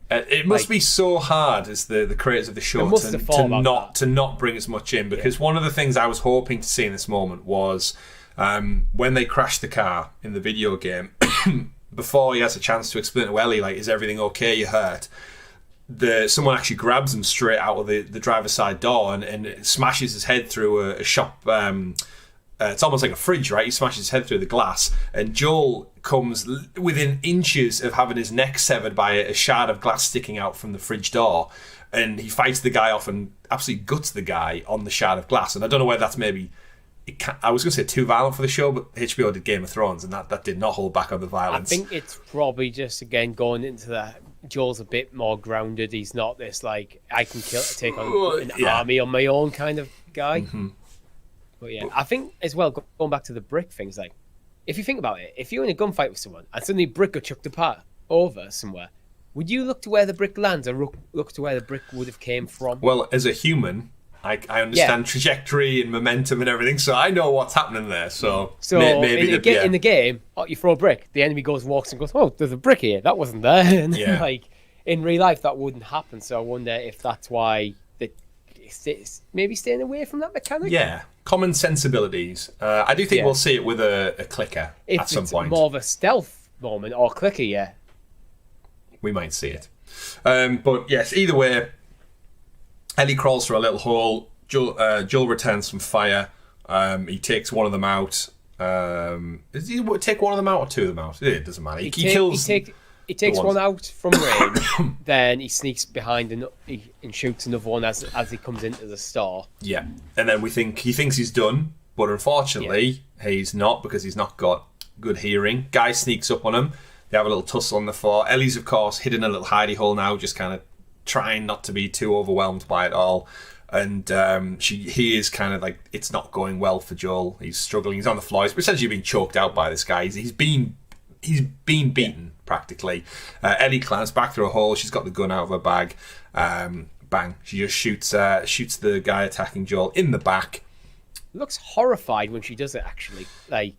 It must be so hard as the creators of the show to not bring as much in, because one of the things I was hoping to see in this moment was when they crash the car in the video game, before he has a chance to explain to Ellie, like, is everything okay, you hurt? Someone actually grabs him straight out of the driver's side door and smashes his head through a shop. It's almost like a fridge, right? He smashes his head through the glass, and Joel comes within inches of having his neck severed by a shard of glass sticking out from the fridge door, and he fights the guy off and absolutely guts the guy on the shard of glass. And I don't know whether that's maybe... I was going to say too violent for the show, but HBO did Game of Thrones, and that did not hold back on the violence. I think it's probably just, again, going into that... Joel's a bit more grounded. He's not this, like, I can take on an army on my own kind of guy. Mm-hmm. But yeah, I think as well, going back to the brick things, like, if you think about it, if you're in a gunfight with someone and suddenly a brick got chucked apart over somewhere, would you look to where the brick lands or look to where the brick would have came from? Well, as a human, I understand trajectory and momentum and everything, so I know what's happening there. So maybe in the game, you throw a brick, the enemy walks and goes, oh, there's a brick here, that wasn't there. And like, in real life, that wouldn't happen. So I wonder if that's why maybe staying away from that mechanic. Yeah, common sensibilities. I do think we'll see it with a clicker at some point. It's more of a stealth moment or clicker, we might see it. But yes, either way, Ellie crawls through a little hole. Joel returns from fire. He takes one of them out. Does he take one of them out or two of them out? It doesn't matter. He kills. He takes one out from range, then he sneaks behind and shoots another one as he comes into the store. Yeah, and then he thinks he's done, but unfortunately he's not, because he's not got good hearing. Guy sneaks up on him. They have a little tussle on the floor. Ellie's, of course, hidden in a little hidey hole now, just kind of trying not to be too overwhelmed by it all. And he is kind of like, it's not going well for Joel. He's struggling. He's on the floor. He's essentially being choked out by this guy. He's been beaten. Practically. Ellie climbs back through a hole. She's got the gun out of her bag. Bang. She just shoots the guy attacking Joel in the back. Looks horrified when she does it, actually. Like,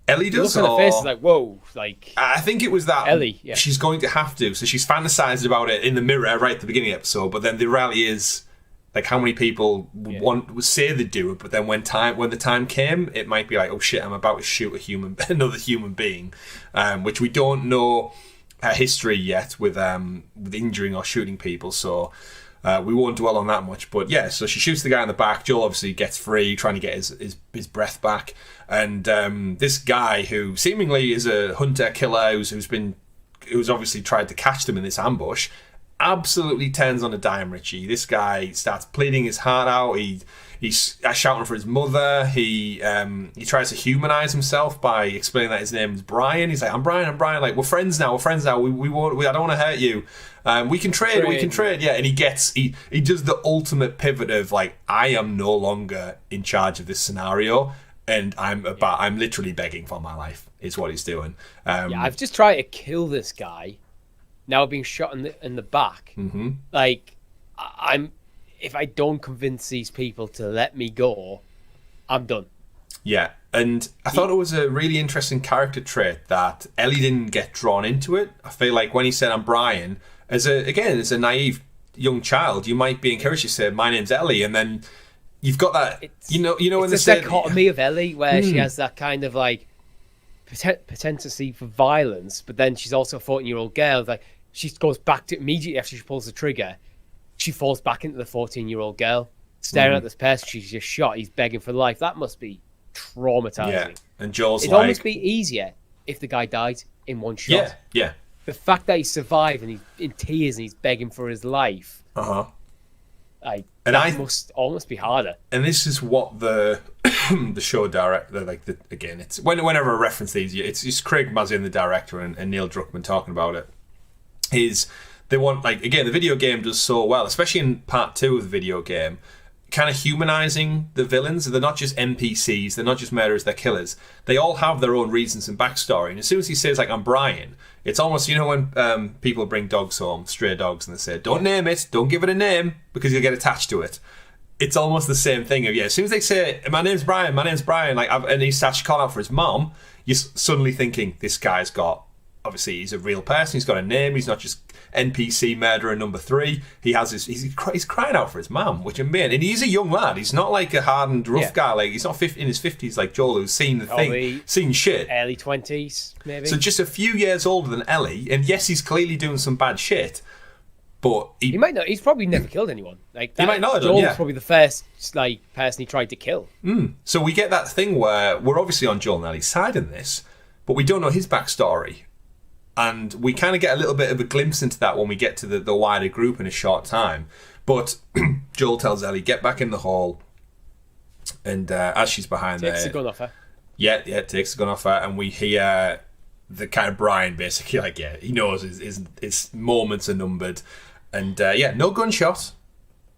Ellie does. Look on her face is like, whoa, like. I think it was that Ellie. Yeah. She's going to have to. So she's fantasized about it in the mirror right at the beginning of the episode. But then the reality is, like, how many people would say they do it, but then when the time came, it might be like, oh shit, I'm about to shoot another human being, which we don't know her history yet with injuring or shooting people. So. We won't dwell on that much, but yeah, so she shoots the guy in the back. Joel obviously gets free, trying to get his breath back. And this guy, who seemingly is a hunter-killer, who's obviously tried to catch them in this ambush, absolutely turns on a dime, Richie. This guy starts pleading his heart out. He's shouting for his mother. He tries to humanize himself by explaining that his name is Brian. He's like, I'm Brian. Like, we're friends now. We won't. I don't want to hurt you. We can trade. Yeah, and he does the ultimate pivot of like, I am no longer in charge of this scenario, and I'm literally begging for my life. Is what he's doing. I've just tried to kill this guy. Now being shot in the back. Mm-hmm. Like, if I don't convince these people to let me go, I'm done. Yeah, and I thought it was a really interesting character trait that Ellie didn't get drawn into it. I feel like when he said, I'm Brian, as a naive young child, you might be encouraged to say, my name's Ellie, and then you've got that, it's when they say... dichotomy of Ellie, where she has that kind of, like, potency for violence, but then she's also a 14-year-old girl. Like, she goes back to immediately after she pulls the trigger, she falls back into the 14-year-old girl, staring at this person she's just shot. He's begging for life. That must be traumatizing. Yeah, and Joel's It'd almost be easier if the guy died in one shot. Yeah. The fact that he survived and he's in tears and he's begging for his life. That must almost be harder. And this is what the show director, it's whenever I reference these, it's Craig Mazin, the director, and Neil Druckmann talking about it. They want, like, again, the video game does so well, especially in part 2 of the video game, kind of humanizing the villains. They're not just NPCs, they're not just murderers, they're killers. They all have their own reasons and backstory. And as soon as he says, like, I'm Brian, it's almost, when people bring dogs home, stray dogs, and they say, don't name it, don't give it a name, because you'll get attached to it. It's almost the same thing of, as soon as they say, my name's Brian, like, and he starts to call out for his mom, you're suddenly thinking, this guy's got, obviously, he's a real person, he's got a name, he's not just NPC murderer number 3. He has he's crying out for his mum, which and he's a young lad. He's not like a hardened rough guy. Like, he's not in his 50s like Joel, who's seen seen shit. Early 20s, maybe. So just a few years older than Ellie, and yes, he's clearly doing some bad shit, but he might not. He's probably never killed anyone. Like, he might not have done. Joel's probably the first person he tried to kill. So we get that thing where we're obviously on Joel and Ellie's side in this, but we don't know his backstory. And we kind of get a little bit of a glimpse into that when we get to the wider group in a short time. But Joel tells Ellie, get back in the hall. And as she's behind there... Takes the gun off her. Yeah, takes the gun off her. And we hear the kind of Brian basically, he knows his moments are numbered. And no gunshot.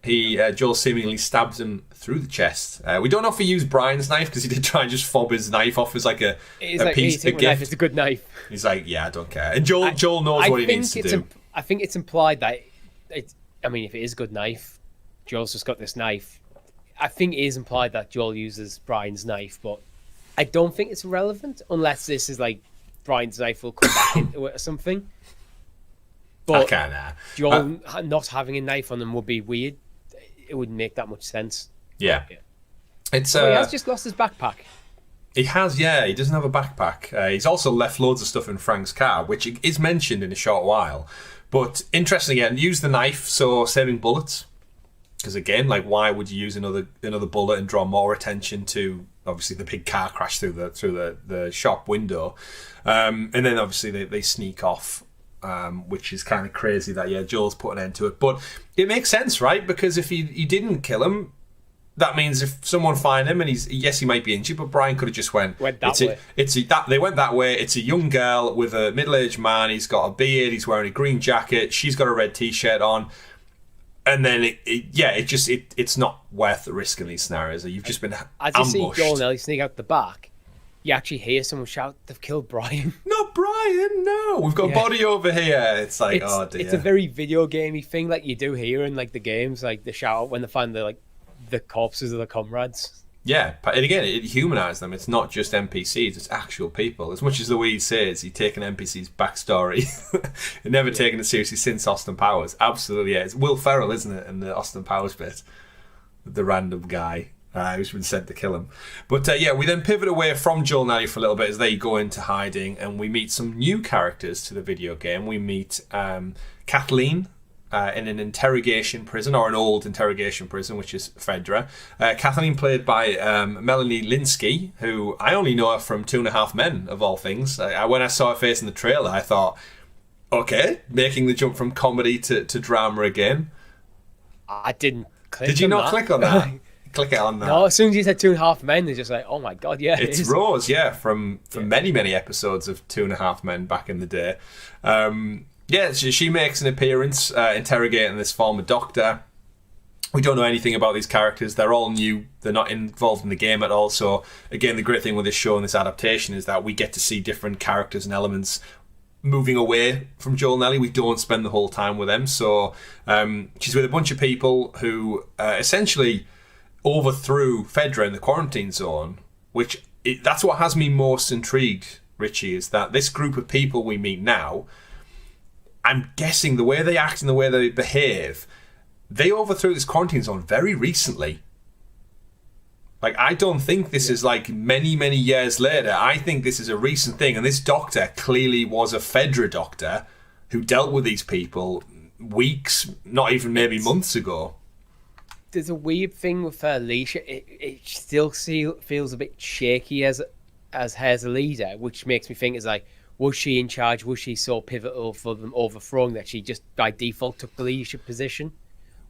Joel seemingly stabs him through the chest. We don't know if he used Brian's knife, because he did try and just fob his knife off as like a piece of gift. Knife. It's a good knife. He's like, I don't care. And Joel knows what he needs to do. I think it's implied that, if it is a good knife, Joel's just got this knife. I think it is implied that Joel uses Brian's knife, but I don't think it's relevant unless this is like Brian's knife will come back into it or something. But Joel not having a knife on him would be weird. It wouldn't make that much sense. Yeah. It's he has just lost his backpack. He has, he doesn't have a backpack. He's also left loads of stuff in Frank's car, which is mentioned in a short while. But interesting again, use the knife, so saving bullets. Because again, like, why would you use another bullet and draw more attention to obviously the big car crash through the shop window, and then obviously they sneak off. Which is kind of crazy that Joel's put an end to it, but it makes sense, right? Because if he didn't kill him, that means if someone find him and he might be injured, but Brian could have just went that way. They went that way. It's a young girl with a middle-aged man. He's got a beard. He's wearing a green jacket. She's got a red t-shirt on, and then it's not worth the risk in these scenarios. You've just been as ambushed. You see Joel and Ellie sneak out the back. You actually hear someone shout, "They've killed Brian!" Not Brian, no. We've got body over here. It's like, oh dear. It's a very video gamey thing, like you do here in like the games, like the shout when they find the corpses of the comrades. Yeah, and again, it humanised them. It's not just NPCs; it's actual people. As much as Louise says, he's taken NPC's backstory and never taken it seriously since Austin Powers. Absolutely, yeah. It's Will Ferrell, isn't it, in the Austin Powers bit, the random guy who's been sent to kill him. But yeah, we then pivot away from Joel and Ellie for a little bit as they go into hiding, and we meet some new characters to the video game. We meet Kathleen. In an interrogation prison, or an old interrogation prison, which is Fedra. Kathleen, played by Melanie Linsky, who I only know her from 2.5 Men, of all things. When I saw her face in the trailer, I thought, okay, making the jump from comedy to drama again. I didn't click Did you not that. click on that? Click it on that. No, as soon as you said 2.5 Men, it's just like, oh my god, yeah. It's Rose, yeah, from many, many episodes of 2.5 Men back in the day. Yeah, she makes an appearance interrogating this former doctor. We don't know anything about these characters. They're all new. They're not involved in the game at all. So, again, the great thing with this show and this adaptation is that we get to see different characters and elements moving away from Joel and Ellie. We don't spend the whole time with them. So, she's with a bunch of people who essentially overthrew Fedra in the quarantine zone, which that's what has me most intrigued, Richie, is that this group of people we meet now, I'm guessing the way they act and the way they behave, they overthrew this quarantine zone very recently. Like, I don't think this is like many, many years later. I think this is a recent thing. And this doctor clearly was a Fedra doctor who dealt with these people weeks, not even maybe months ago. There's a weird thing with her leadership. It still feels a bit shaky as her as a leader, which makes me think it's like, was she in charge? Was she so pivotal for them overthrowing that she just by default took the leadership position?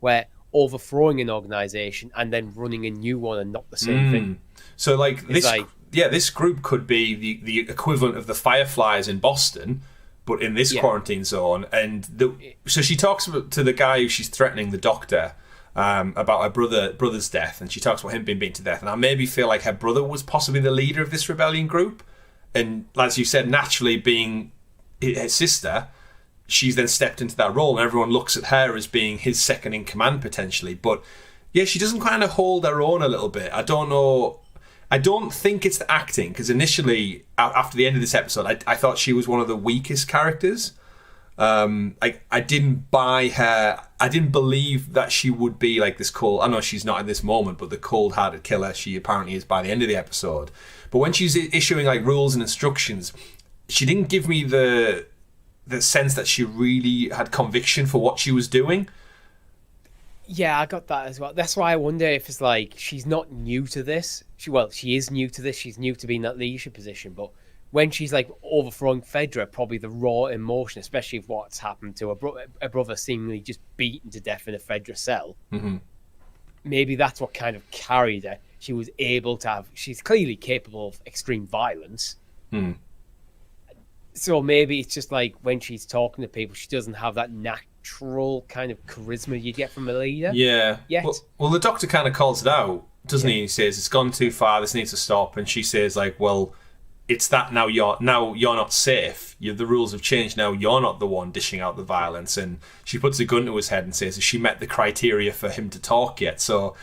Where overthrowing an organisation and then running a new one and not the same thing. So like this group could be the equivalent of the Fireflies in Boston, but in this quarantine zone. And so she talks to the guy who she's threatening, the doctor, about her brother's death, and she talks about him being beaten to death. And I maybe feel like her brother was possibly the leader of this rebellion group. And as you said, naturally being his sister, she's then stepped into that role, and everyone looks at her as being his second in command potentially. But yeah, she doesn't kind of hold her own a little bit. I don't know. I don't think it's the acting, because initially, after the end of this episode, I thought she was one of the weakest characters. I didn't buy her. I didn't believe that she would be like this cold. I know she's not at this moment, but the cold-hearted killer she apparently is by the end of the episode. But when she's issuing like rules and instructions, she didn't give me the sense that she really had conviction for what she was doing. Yeah, I got that as well. That's why I wonder if it's like she's not new to this. She is new to this. She's new to being in that leadership position. But when she's like overthrowing Fedra, probably the raw emotion, especially if what's happened to her brother seemingly just beaten to death in a Fedra cell, maybe that's what kind of carried her. She was able to have... She's clearly capable of extreme violence. So maybe it's just like when she's talking to people, she doesn't have that natural kind of charisma you get from a leader. Yeah. Yet. Well, the doctor kind of calls it out, doesn't he? He says, it's gone too far, this needs to stop. And she says, like, well, it's that now you're not safe. The rules have changed now. You're not the one dishing out the violence. And she puts a gun to his head and says, has she met the criteria for him to talk yet? So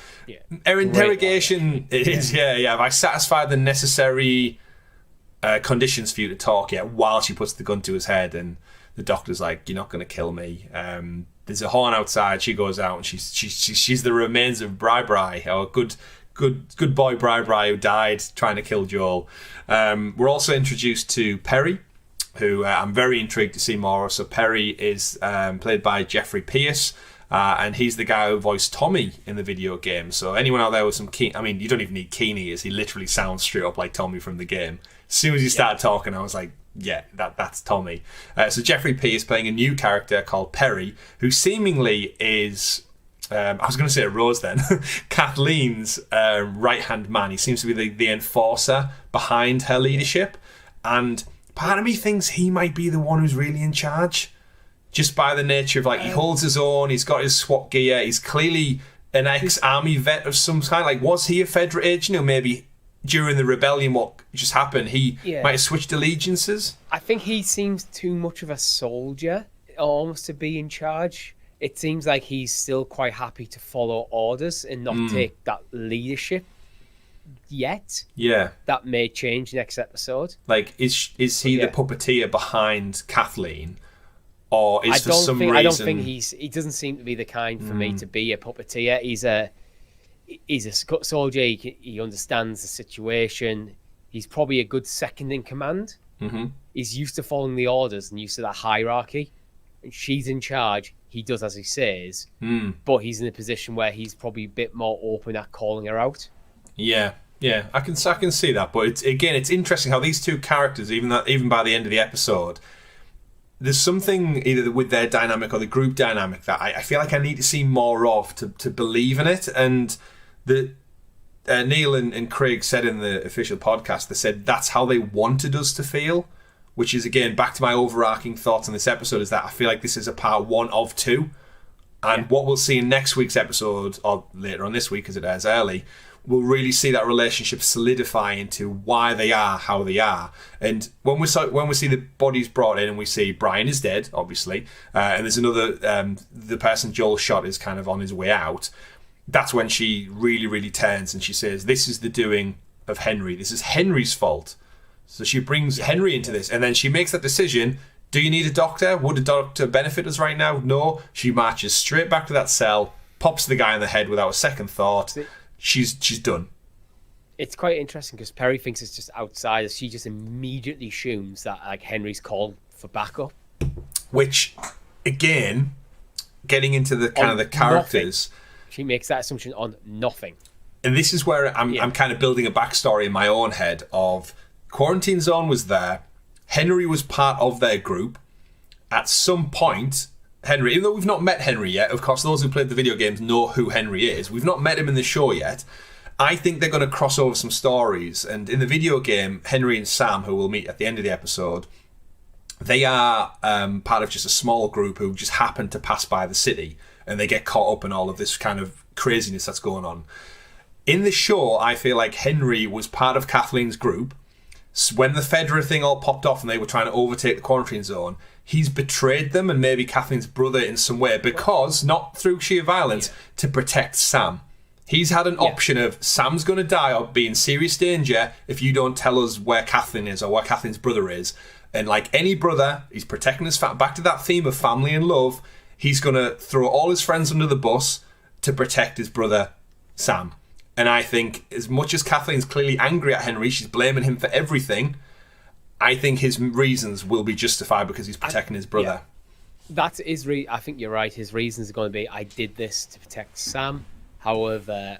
her interrogation is, have I satisfied the necessary conditions for you to talk yet? While she puts the gun to his head, and the doctor's like, you're not going to kill me. There's a horn outside. She goes out, and she's the remains of Bri, our good boy Bri, who died trying to kill Joel. We're also introduced to Perry, who I'm very intrigued to see more of. So Perry is played by Jeffrey Pierce, and he's the guy who voiced Tommy in the video game. So anyone out there with some keen... I mean, you don't even need keen ears. He literally sounds straight up like Tommy from the game. As soon as he started talking, I was like, yeah, that's Tommy. So Jeffrey Pierce playing a new character called Perry, who seemingly is... I was going to say Rose then. Kathleen's right-hand man. He seems to be the enforcer behind her leadership. And part of me thinks he might be the one who's really in charge. Just by the nature of, like, he holds his own, he's got his SWAT gear, he's clearly an ex-army vet of some kind. Like, was he a Fedra agent? Or maybe during the rebellion, what just happened, he might have switched allegiances? I think he seems too much of a soldier, almost, to be in charge. It seems like he's still quite happy to follow orders and not take that leadership yet. Yeah. That may change next episode. Like, is he the puppeteer behind Kathleen? Or is for some reason... I don't think he doesn't seem to be the kind for me to be a puppeteer. He's a soldier. He understands the situation. He's probably a good second in command. Mm-hmm. He's used to following the orders and used to that hierarchy. And she's in charge. He does as he says. But he's in a position where he's probably a bit more open at calling her out. Yeah, I can see that. But it's interesting how these two characters, even by the end of the episode, there's something either with their dynamic or the group dynamic that I feel like I need to see more of to believe in it. And Neil and Craig said in the official podcast, they said that's how they wanted us to feel, which is, again, back to my overarching thoughts on this episode, is that I feel like this is a part 1 of 2. And what we'll see in next week's episode, or later on this week as it airs early, we'll really see that relationship solidify into why they are how they are. And when we see the bodies brought in and we see Brian is dead, obviously, and there's another, the person Joel shot is kind of on his way out, that's when she really, really turns and she says, this is the doing of Henry. This is Henry's fault. So she brings Henry into this, and then she makes that decision. Do you need a doctor? Would a doctor benefit us right now? No. She marches straight back to that cell, pops the guy in the head without a second thought. She's done. It's quite interesting because Perry thinks it's just outsiders. She just immediately assumes that like Henry's called for backup. Which, again, getting into the kind of the characters, nothing. She makes that assumption on nothing. And this is where I'm kind of building a backstory in my own head of Quarantine Zone was there. Henry was part of their group. At some point, Henry, even though we've not met Henry yet, of course, those who played the video games know who Henry is. We've not met him in the show yet. I think they're going to cross over some stories. And in the video game, Henry and Sam, who we'll meet at the end of the episode, they are part of just a small group who just happen to pass by the city. And they get caught up in all of this kind of craziness that's going on. In the show, I feel like Henry was part of Kathleen's group. When the Fedra thing all popped off and they were trying to overtake the quarantine zone, he's betrayed them and maybe Kathleen's brother in some way because, not through sheer violence, to protect Sam. He's had an option of Sam's going to die or be in serious danger if you don't tell us where Kathleen is or where Kathleen's brother is. And like any brother, he's protecting his back to that theme of family and love. He's going to throw all his friends under the bus to protect his brother, Sam. And I think as much as Kathleen's clearly angry at Henry, she's blaming him for everything, I think his reasons will be justified because he's protecting his brother. Yeah. That is, I think you're right. His reasons are going to be, I did this to protect Sam. However,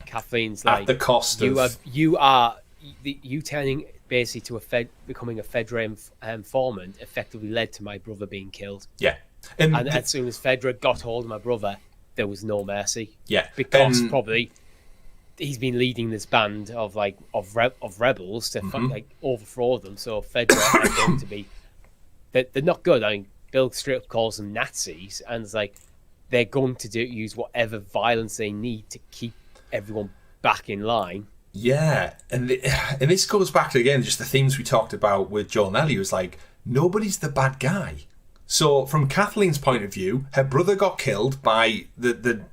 Kathleen's like... At the cost of... You turning basically to becoming a Fedra informant effectively led to my brother being killed. Yeah. And as soon as Fedra got hold of my brother, there was no mercy. Yeah. Because probably... he's been leading this band of rebels to overthrow them. So Fedra are going to be, they're not good. I mean, Bill straight up calls them Nazis, and it's like they're going to use whatever violence they need to keep everyone back in line. Yeah, and this goes back to again just the themes we talked about with Joel and Ellie. It was like nobody's the bad guy. So from Kathleen's point of view, her brother got killed by the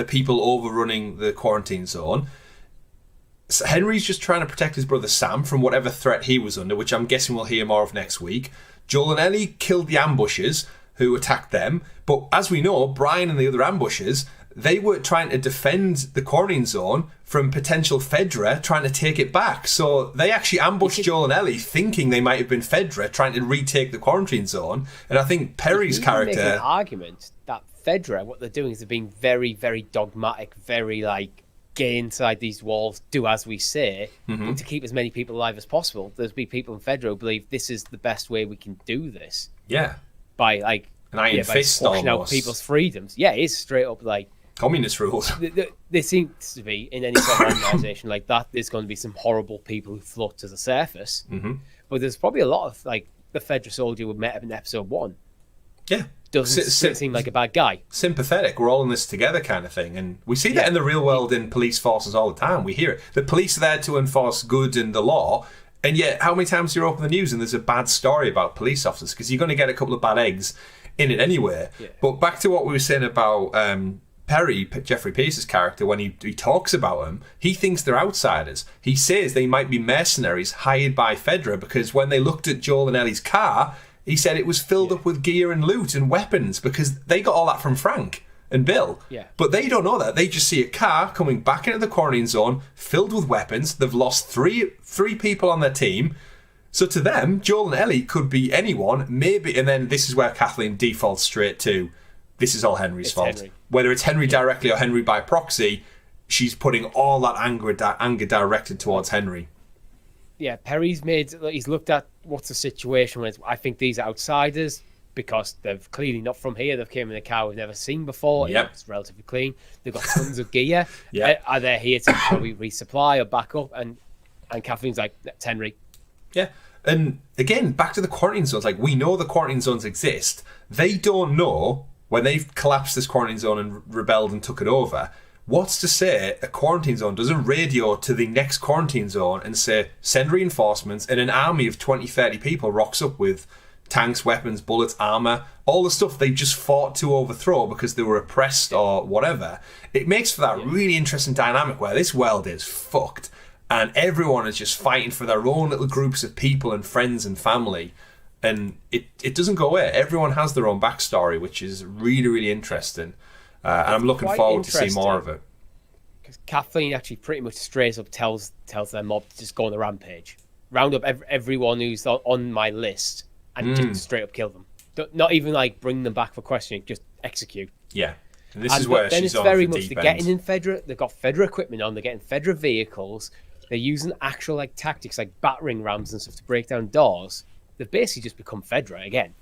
people overrunning the quarantine zone. So Henry's just trying to protect his brother Sam from whatever threat he was under, which I'm guessing we'll hear more of next week. Joel and Ellie killed the ambushers who attacked them, but as we know, Brian and the other ambushers, they were trying to defend the quarantine zone from potential Fedra trying to take it back. So they actually ambushed Joel and Ellie thinking they might have been Fedra trying to retake the quarantine zone. And I think Perry's character... make an argument that Fedra, what they're doing is they're being very, very dogmatic, very like, get inside these walls, do as we say, to keep as many people alive as possible. There's be people in Fedra who believe this is the best way we can do this. Yeah. By like... an iron fist squashing almost. out people's freedoms. Yeah, it is straight up like... communist rules. There seems to be, in any sort of organisation like that, there's going to be some horrible people who float to the surface. But there's probably a lot of, like, the Fedra soldier we met in episode 1. Yeah. Doesn't seem like a bad guy. Sympathetic. We're all in this together kind of thing. And we see that in the real world in police forces all the time. We hear it. The police are there to enforce good and the law. And yet, how many times do you open the news and there's a bad story about police officers? Because you're going to get a couple of bad eggs in it anyway. Yeah. But back to what we were saying about... Perry, Jeffrey Pierce's character, when he talks about them, he thinks they're outsiders. He says they might be mercenaries hired by Fedra because when they looked at Joel and Ellie's car, he said it was filled up with gear and loot and weapons because they got all that from Frank and Bill. Yeah. But they don't know that. They just see a car coming back into the quarantine zone filled with weapons. They've lost three people on their team. So to them, Joel and Ellie could be anyone, maybe, and then this is where Kathleen defaults straight to, this is all Henry's fault. Henry. Whether it's Henry directly or Henry by proxy, she's putting all that anger directed towards Henry. Yeah, he's looked at what's the situation when I think these are outsiders because they're clearly not from here. They've came in a car we've never seen before. Yep. It's relatively clean. They've got tons of gear. Yeah. Are they here to probably resupply or back up? And Kathleen's like, that's Henry. Yeah. And again, back to the quarantine zones. Like, we know the quarantine zones exist. They don't know, when they've collapsed this quarantine zone and rebelled and took it over, what's to say a quarantine zone doesn't radio to the next quarantine zone and say, send reinforcements, and an army of 20, 30 people rocks up with tanks, weapons, bullets, armour, all the stuff they just fought to overthrow because they were oppressed or whatever. It makes for that really interesting dynamic where this world is fucked and everyone is just fighting for their own little groups of people and friends and family. And it doesn't go away. Everyone has their own backstory, which is really, really interesting. And I'm looking forward to see more of it. Because Kathleen actually pretty much straight up tells their mob to just go on the rampage. Round up everyone who's on my list and just straight up kill them. Not even like bring them back for questioning, just execute. Yeah. And this is where she's on the deep end. Then it's very much they're getting in Fedra. They've got Fedra equipment on. They're getting Fedra vehicles. They're using actual like tactics like battering rams and stuff to break down doors. They've basically just become Fedra again.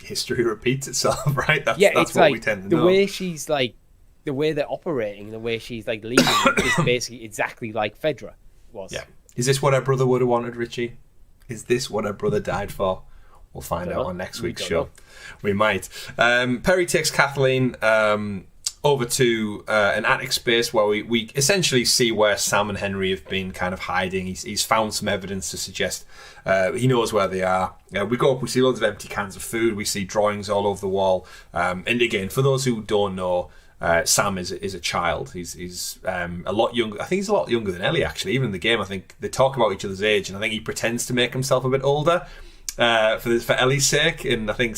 History repeats itself, right? That's what like, we tend to know. The way she's like, the way they're operating, the way she's like leading is basically exactly like Fedra was. Yeah. Is this what her brother would have wanted, Richie? Is this what her brother died for? We'll find out on next week's show. We might. Perry takes Kathleen over to an attic space where we essentially see where Sam and Henry have been kind of hiding. He's found some evidence to suggest he knows where they are. We go up, we see loads of empty cans of food, we see drawings all over the wall. And again, for those who don't know, Sam is a child. He's a lot younger. I think he's a lot younger than Ellie, actually. Even in the game, I think they talk about each other's age, and I think he pretends to make himself a bit older for Ellie's sake. And I think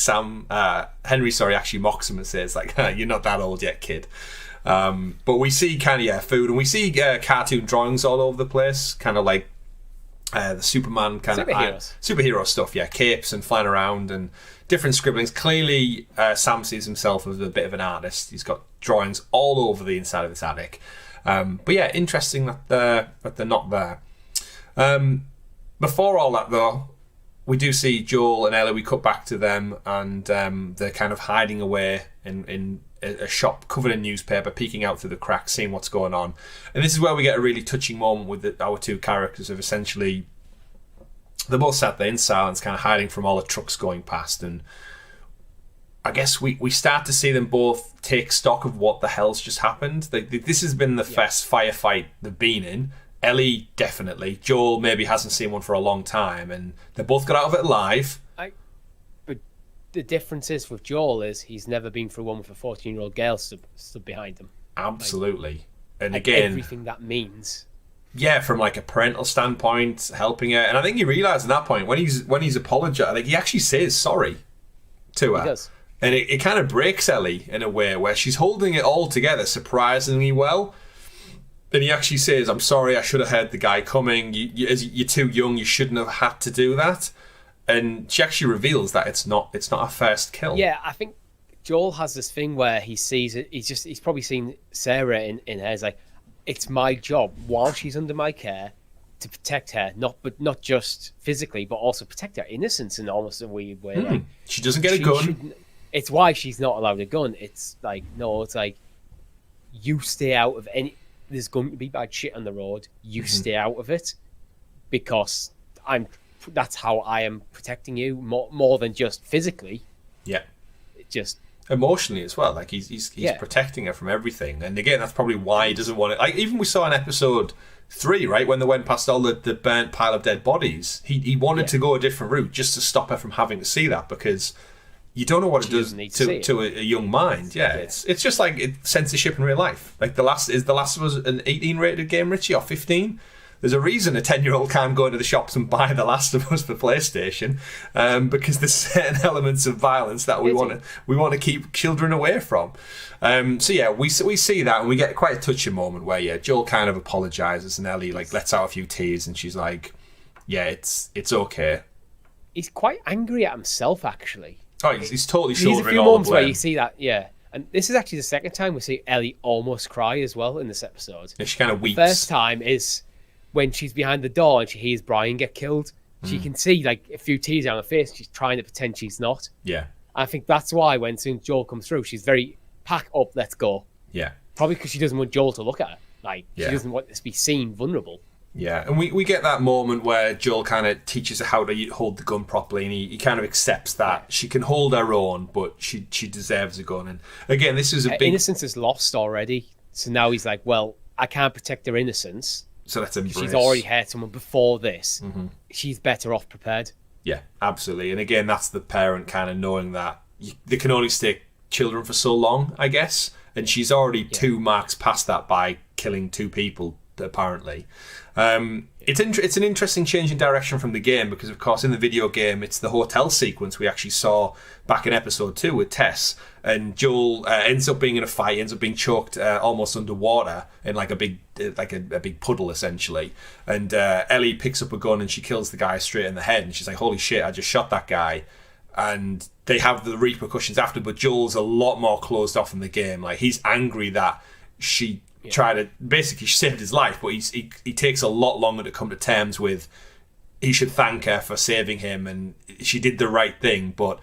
Henry actually mocks him and says, like, you're not that old yet, kid. But we see kind of, food, and we see cartoon drawings all over the place, kind of like the Superman kind of superhero stuff, capes and flying around and different scribblings. Clearly, Sam sees himself as a bit of an artist. He's got drawings all over the inside of this attic. But yeah, interesting that they're not there. Before all that, though, we do see Joel and Ellie. We cut back to them, and they're kind of hiding away in a shop covered in newspaper, peeking out through the cracks, seeing what's going on. And this is where we get a really touching moment with our two characters of essentially, they're both sat there in silence, kind of hiding from all the trucks going past. And I guess we start to see them both take stock of what the hell's just happened. This has been the first firefight they've been in. Ellie, definitely. Joel maybe hasn't seen one for a long time, and they both got out of it alive. But the difference is with Joel is he's never been through one with a 14-year-old girl stood behind him. Absolutely. And again, everything that means. Yeah, from like a parental standpoint, helping her. And I think he realised at that point, when he's apologised, I think he actually says sorry to her. He does. And it kind of breaks Ellie in a way where she's holding it all together surprisingly well. And he actually says, I'm sorry, I should have heard the guy coming. You're too young, you shouldn't have had to do that. And she actually reveals that it's not a first kill. Yeah, I think Joel has this thing where he sees it. He's probably seen Sarah in her. He's like, it's my job while she's under my care to protect her, not just physically, but also protect her innocence in almost a weird way. Like, she doesn't get a gun. It's why she's not allowed a gun. It's like, no, it's like, you stay out of any. There's going to be bad shit on the road. You stay out of it because that's how I am protecting you more than just physically. Yeah. Just emotionally as well. Like he's protecting her from everything. And again, that's probably why he doesn't want it. Like even we saw in episode 3, right, when they went past all the burnt pile of dead bodies, he wanted to go a different route just to stop her from having to see that, because you don't know what it does doesn't need to a young mind. Yeah, it's just like censorship in real life. Like The Last of Us an 18 rated game, Richie, or 15? There's a reason a 10-year-old can't go into the shops and buy The Last of Us for PlayStation, because there's certain elements of violence that we want to keep children away from. So yeah, we see that, and we get quite a touching moment where Joel kind of apologizes, and Ellie like lets out a few tears, and she's like, "Yeah, it's okay." He's quite angry at himself, actually. Oh, he's totally shouldering all the blame. There's a few moments where you see that, and this is actually the second time we see Ellie almost cry as well in this episode. Yeah, she kind of weeps. The first time is when she's behind the door and she hears Brian get killed. She can see like a few tears on her face. She's trying to pretend she's not. Yeah. I think that's why when soon Joel comes through, she's very pack up, let's go. Yeah. Probably because she doesn't want Joel to look at her. Like, she doesn't want to be seen vulnerable. Yeah, and we get that moment where Joel kind of teaches her how to hold the gun properly, and he kind of accepts that she can hold her own, but she deserves a gun. And again, this is a big... innocence is lost already. So now he's like, well, I can't protect her innocence. So let's embrace. She's already hurt someone before this. Mm-hmm. She's better off prepared. Yeah, absolutely. And again, that's the parent kind of knowing that they can only stay children for so long, I guess. And she's already 2 marks past that by killing 2 people, apparently. It's an interesting change in direction from the game, because of course in the video game it's the hotel sequence we actually saw back in episode 2 with Tess, and Joel ends up being in a fight, ends up being choked almost underwater in like a big puddle essentially, and Ellie picks up a gun and she kills the guy straight in the head, and she's like, holy shit, I just shot that guy. And they have the repercussions after, but Joel's a lot more closed off in the game. Like, he's angry that she tried to, basically she saved his life, but he takes a lot longer to come to terms with he should thank her for saving him, and she did the right thing. But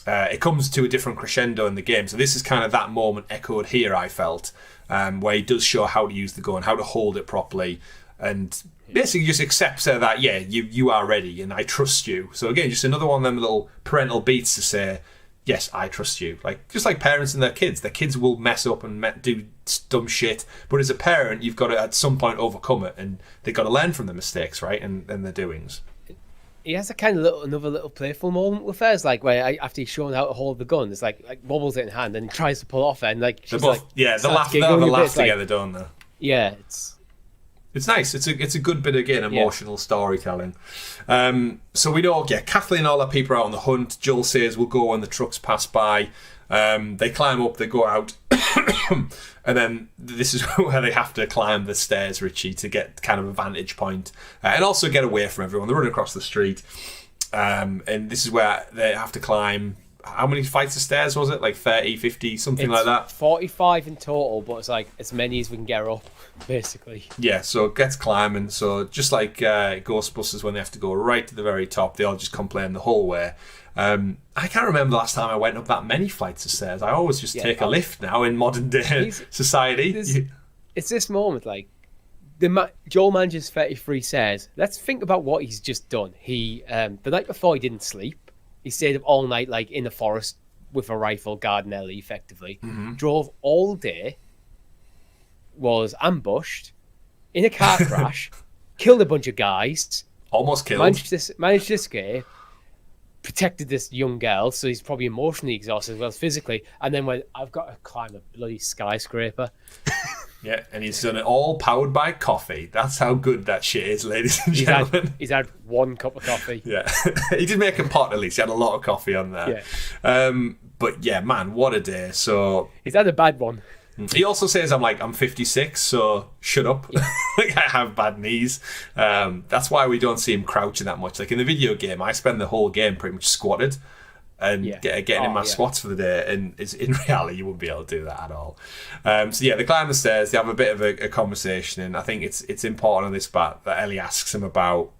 it comes to a different crescendo in the game. So this is kind of that moment echoed here, I felt, where he does show how to use the gun, how to hold it properly, and basically just accepts her that, you are ready and I trust you. So again, just another one of them little parental beats to say, yes, I trust you. Like, just like parents and their kids will mess up and do dumb shit, but as a parent, you've got to at some point overcome it, and they've got to learn from their mistakes, right, and their doings. He has a kind of another little playful moment with her. It's like where after he's shown how to hold the gun, it's like wobbles it in hand and he tries to pull off it, and like she's both, like, they laugh together, don't they? Yeah, it's nice. It's a good bit of, again, emotional storytelling. So we know, Kathleen and all her people are out on the hunt. Joel says we'll go when the trucks pass by. They climb up, they go out, and then this is where they have to climb the stairs, Richie, to get kind of a vantage point, and also get away from everyone. They're running across the street, and this is where they have to climb. How many flights of stairs was it? Like 30, 50, something like that? 45 in total, but it's like as many as we can get up, basically. Yeah, so it gets climbing. So just like Ghostbusters, when they have to go right to the very top, they all just complain the whole way. I can't remember the last time I went up that many flights of stairs. I always just take a lift now in modern day society. It's this moment, like, Joel manages 33 stairs. Let's think about what he's just done. He the night before, he didn't sleep. He stayed up all night, like, in the forest with a rifle, guarding Ellie, effectively. Mm-hmm. Drove all day, was ambushed, in a car crash, killed a bunch of guys. Almost killed. Managed to escape, protected this young girl, so he's probably emotionally exhausted as well as physically, and then went, I've got to climb a bloody skyscraper. Yeah, and he's done it all powered by coffee. That's how good that shit is, ladies and gentlemen. He's had 1 cup of coffee. Yeah. He did make a pot, at least. He had a lot of coffee on there. Yeah. But yeah, man, what a day. So he's had a bad one. He also says, I'm 56, so shut up. Yeah. Like, I have bad knees. That's why we don't see him crouching that much. Like in the video game, I spend the whole game pretty much squatted and getting in my squats for the day, and in reality you wouldn't be able to do that at all. So yeah, they climb the stairs, they have a bit of a conversation, and I think it's important on this part that Ellie asks him about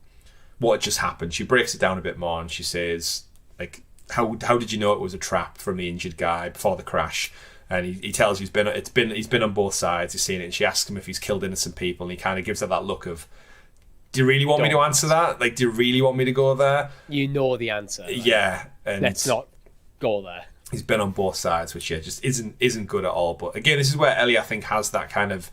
what just happened. She breaks it down a bit more, and she says, like, how did you know it was a trap from the injured guy before the crash? And he tells you he's been on both sides, he's seen it, and she asks him if he's killed innocent people, and he kind of gives her that look of, do you really want me to answer that? Like, do you really want me to go there? You know the answer. Right? Yeah. And let's not go there. He's been on both sides, which just isn't good at all. But again, this is where Ellie, I think, has that kind of,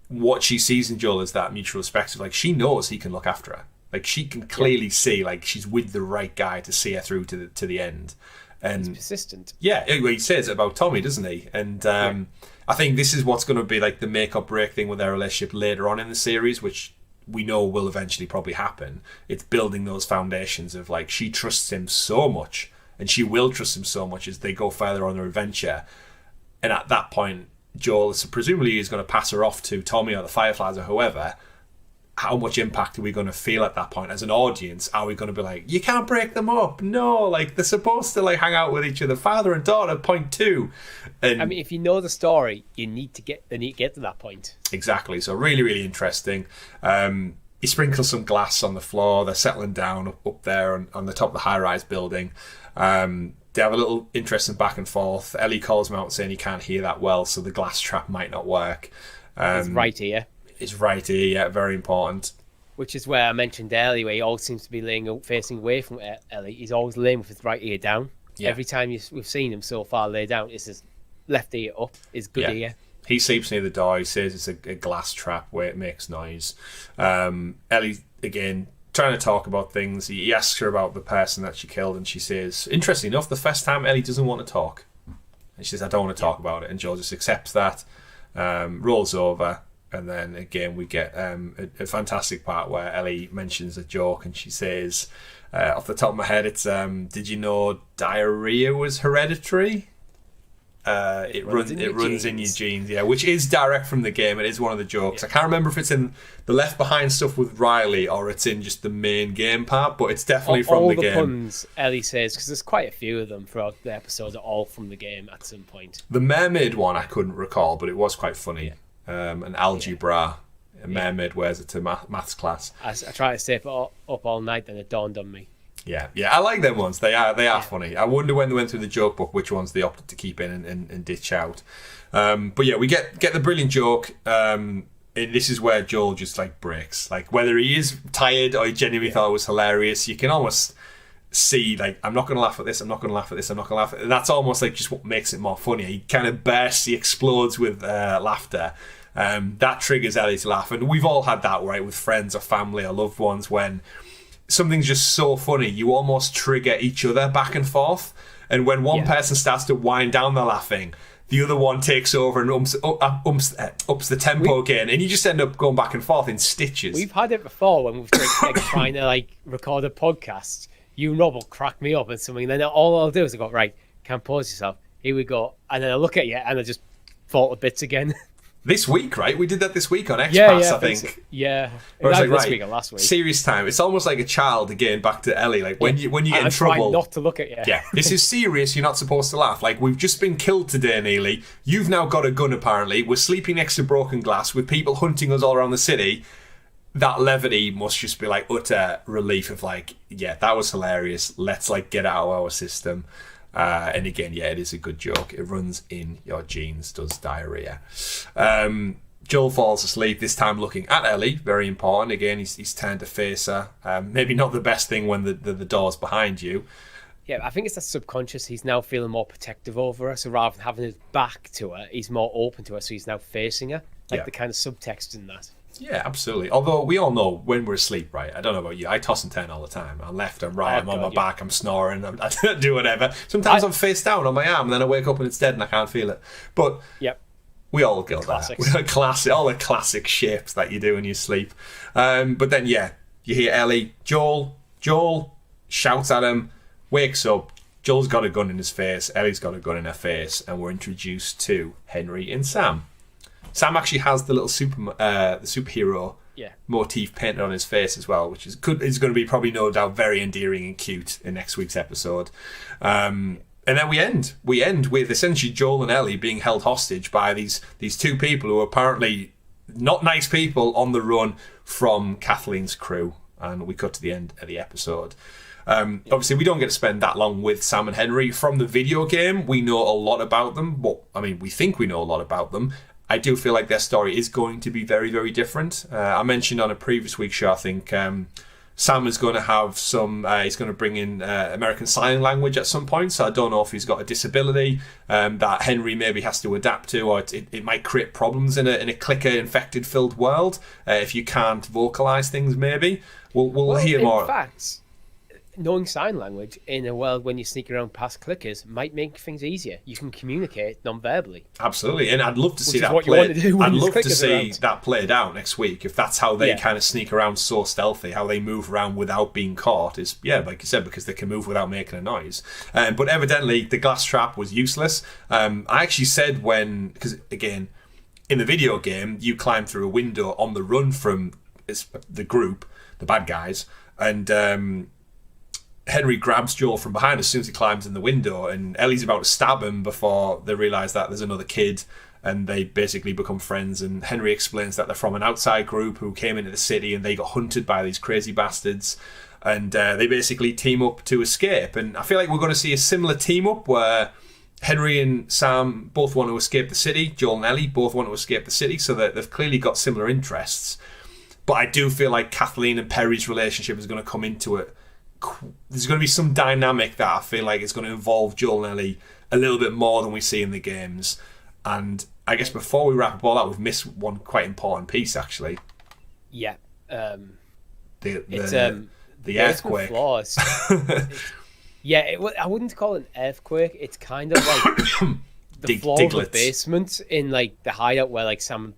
what she sees in Joel is that mutual respect. Like, she knows he can look after her. Like, she can clearly see, like, she's with the right guy to see her through to the end. And he's persistent. Yeah, he says it about Tommy, doesn't he? And I think this is what's going to be like the make or break thing with their relationship later on in the series, which we know will eventually probably happen. It's building those foundations of like she trusts him so much, and she will trust him so much as they go further on their adventure. And at that point, Joel is presumably is going to pass her off to Tommy or the Fireflies or whoever. How much impact are we going to feel at that point as an audience? Are we going to be like, you can't break them up? No, like they're supposed to like hang out with each other, father and daughter. Point two. And I mean, if you know the story, they need to get to that point. Exactly. So really, really interesting. He sprinkles some glass on the floor. They're settling down up there on the top of the high-rise building. They have a little interesting back and forth. Ellie calls him out saying he can't hear that well, so the glass trap might not work. It's right here. It's right here, yeah, very important. Which is where I mentioned earlier, where he always seems to be facing away from Ellie. He's always laying with his right ear down. Yeah. Every time we've seen him so far lay down, it's his left ear up, his good ear. He sleeps near the door. He says it's a glass trap where it makes noise. Ellie, again, trying to talk about things. He asks her about the person that she killed, and she says, interestingly enough, the first time Ellie doesn't want to talk. And she says, I don't want to talk about it. And Joel just accepts that, rolls over. And then again, we get a fantastic part where Ellie mentions a joke, and she says, off the top of my head, it's, did you know diarrhea was hereditary? It runs in your genes, yeah, which is direct from the game. It is one of the jokes. Yeah. I can't remember if it's in the Left Behind stuff with Riley or it's in just the main game part, but it's definitely from the game. All the puns Ellie says, because there's quite a few of them throughout the episodes, are all from the game at some point. The mermaid one I couldn't recall, but it was quite funny. Yeah. An algebra, a mermaid wears it to maths class. I tried to stay up all night, and it dawned on me. Yeah, I like them ones. They are funny. I wonder when they went through the joke book which ones they opted to keep in and ditch out. But yeah, we get the brilliant joke. And this is where Joel just like breaks. Like whether he is tired or he genuinely thought it was hilarious, you can almost see like, I'm not going to laugh at this. I'm not going to laugh at this. I'm not going to laugh at it. That's almost like just what makes it more funny. He kind of bursts. He explodes with laughter. That triggers Ellie to laugh, and we've all had that, right, with friends or family or loved ones, when something's just so funny you almost trigger each other back and forth, and when one person starts to wind down the laughing, the other one takes over and ups the tempo again, and you just end up going back and forth in stitches. We've had it before when we've like, trying to like record a podcast. You and Rob will crack me up and something, and then all I'll do is I go, right, can't pause yourself, here we go, and then I look at you and I just fall to bits again. This week, right? We did that this week on X-Pass, I think. So. Yeah. Or like, this week or last week. Serious time. It's almost like a child, again, back to Ellie. Like, when you get in trouble... I'm trying not to look at you. Yeah, this is serious. You're not supposed to laugh. Like, we've just been killed today, Neely. You've now got a gun, apparently. We're sleeping next to broken glass with people hunting us all around the city. That levity must just be, like, utter relief of, like, yeah, that was hilarious. Let's, like, get out of our system. And again, yeah, it is a good joke. It runs in your genes, does diarrhea. Joel falls asleep, this time looking at Ellie, very important. Again, he's turned to face her. Maybe not the best thing when the door's behind you. Yeah, I think it's that subconscious. He's now feeling more protective over her, so rather than having his back to her, he's more open to her, so he's now facing her. Like the kind of subtext in that. Yeah, absolutely. Although we all know when we're asleep, right? I don't know about you. I toss and turn all the time. I'm left, I'm right, I'm on my back, I'm snoring, I do whatever. Sometimes I'm face down on my arm, and then I wake up and it's dead and I can't feel it. But we all go there. Classic, all the classic shapes that you do when you sleep. But then, yeah, you hear Ellie. Joel shouts at him, wakes up. Joel's got a gun in his face. Ellie's got a gun in her face. And we're introduced to Henry and Sam. Sam actually has the little the superhero motif painted on his face as well, which is going to be probably no doubt very endearing and cute in next week's episode. And then we end with essentially Joel and Ellie being held hostage by these two people who are apparently not nice people on the run from Kathleen's crew. And we cut to the end of the episode. Obviously, we don't get to spend that long with Sam and Henry. From the video game, we know a lot about them. Well, I mean, we think we know a lot about them. I do feel like their story is going to be very, very different. I mentioned on a previous week's show, I think Sam is going to have he's going to bring in American Sign Language at some point. So I don't know if he's got a disability that Henry maybe has to adapt to, or it might create problems in a clicker-infected filled world if you can't vocalize things, maybe. We'll hear more. In fact, knowing sign language in a world when you sneak around past clickers might make things easier. You can communicate non-verbally. Absolutely, and I'd love to see Which is that what you want to do when I'd there's love to clickers see around. that played out next week. If that's how they kind of sneak around so stealthy, how they move around without being caught is, like you said, because they can move without making a noise. But evidently, the glass trap was useless. I actually said because again, in the video game, you climb through a window on the run from the group, the bad guys, and Henry grabs Joel from behind as soon as he climbs in the window, and Ellie's about to stab him before they realise that there's another kid, and they basically become friends. And Henry explains that they're from an outside group who came into the city and they got hunted by these crazy bastards, and they basically team up to escape. And I feel like we're going to see a similar team up where Henry and Sam both want to escape the city. Joel and Ellie both want to escape the city, so that they've clearly got similar interests. But I do feel like Kathleen and Perry's relationship is going to come into it. There's going to be some dynamic that I feel like is going to involve Joel and Ellie a little bit more than we see in the games. And I guess before we wrap up all that, we've missed one quite important piece, actually. Yeah. The earthquake. Flaws. I wouldn't call it an earthquake. It's kind of like the floor of the basement in like the hideout where like Sam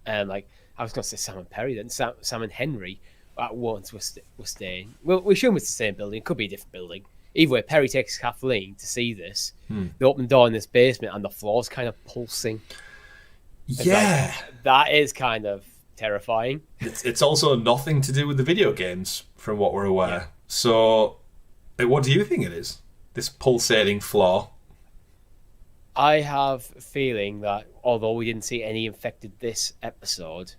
and I was going to say Sam and Perry, then Sam and Henry at once were staying. Well, we assume it's the same building. It could be a different building. Either way, Perry takes Kathleen to see this. They open the door in this basement and the floor's kind of pulsing. Yeah. That is kind of terrifying. It's also nothing to do with the video games, from what we're aware. Yeah. So, what do you think it is? This pulsating floor? I have a feeling that although we didn't see any infected this episode,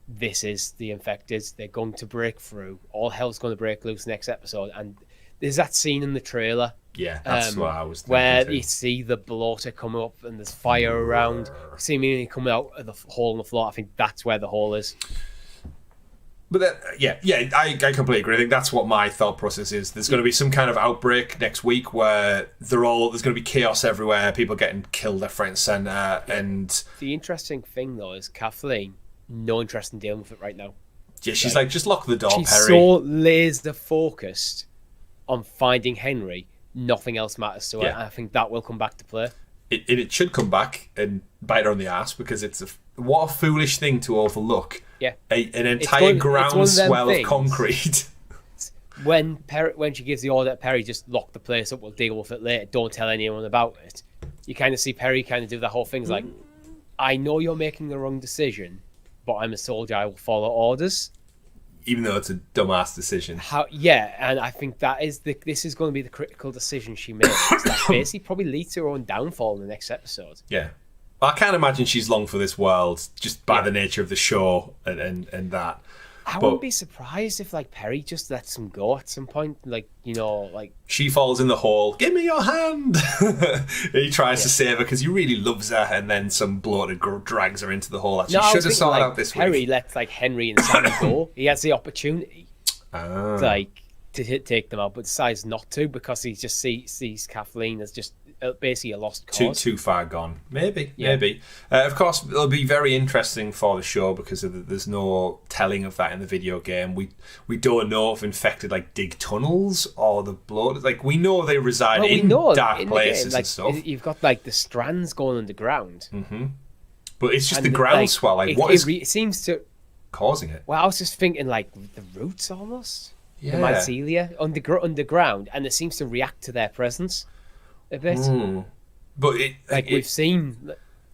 this is the infected. They're going to break through. All hell's going to break loose next episode. And there's that scene in the trailer. Yeah, that's what I was thinking where too. You see the bloater come up and there's fire around, seemingly coming out of the hole in the floor. I think that's where the hole is. But I completely agree. I think that's what my thought process is. There's going to be some kind of outbreak next week where there's going to be chaos everywhere, people getting killed left, right, and centre. And the interesting thing though is Kathleen, no interest in dealing with it right now. Yeah, she's like, just lock the door, she's Perry. So laser focused on finding Henry, nothing else matters to her. And I think that will come back to play. It should come back and bite her on the ass, because what a foolish thing to overlook. Yeah, an entire groundswell of concrete. When she gives the order, Perry, just lock the place up, we'll deal with it later, don't tell anyone about it. You kind of see Perry kind of do the whole thing, like, I know you're making the wrong decision, but I'm a soldier, I will follow orders. Even though it's a dumbass decision. And I think this is going to be the critical decision she makes. That basically probably leads to her own downfall in the next episode. Yeah. I can't imagine she's long for this world, just by the nature of the show and that. I wouldn't be surprised if like Perry just lets him go at some point, she falls in the hole. Give me your hand. He tries to save her because he really loves her, and then some bloater drags her into the hole. She should have sorted out this Perry week. lets like Henry and Sam go. He has the opportunity, to take them out, but decides not to because he just sees Kathleen as just basically a lost cause. Too far gone. Maybe. Of course, it'll be very interesting for the show because there's no telling of that in the video game. We don't know if infected dig tunnels or the blood. We know they reside in dark places and stuff. You've got the strands going underground. Mm-hmm. But it's just the groundswell. It seems to causing it. Well, I was just thinking the roots almost. Yeah. The mycelia underground, and it seems to react to their presence a bit. But we've seen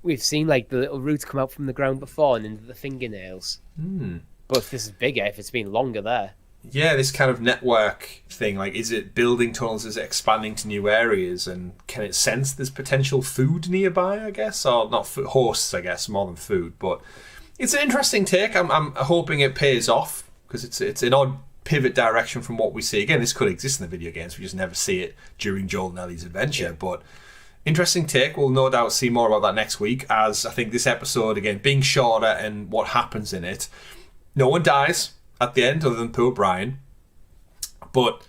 the little roots come out from the ground before and into the fingernails. But if this is bigger, if it's been longer there. Yeah, this kind of network thing, is it building tunnels, is it expanding to new areas, and can it sense there's potential food nearby, I guess? Or not hosts, I guess, more than food. But it's an interesting take. I'm hoping it pays off, because it's an odd pivot direction from what we see. Again, this could exist in the video games, we just never see it during Joel and Ellie's adventure. But interesting take. We'll no doubt see more about that next week, as I think this episode, again, being shorter and what happens in it, no one dies at the end other than poor Brian.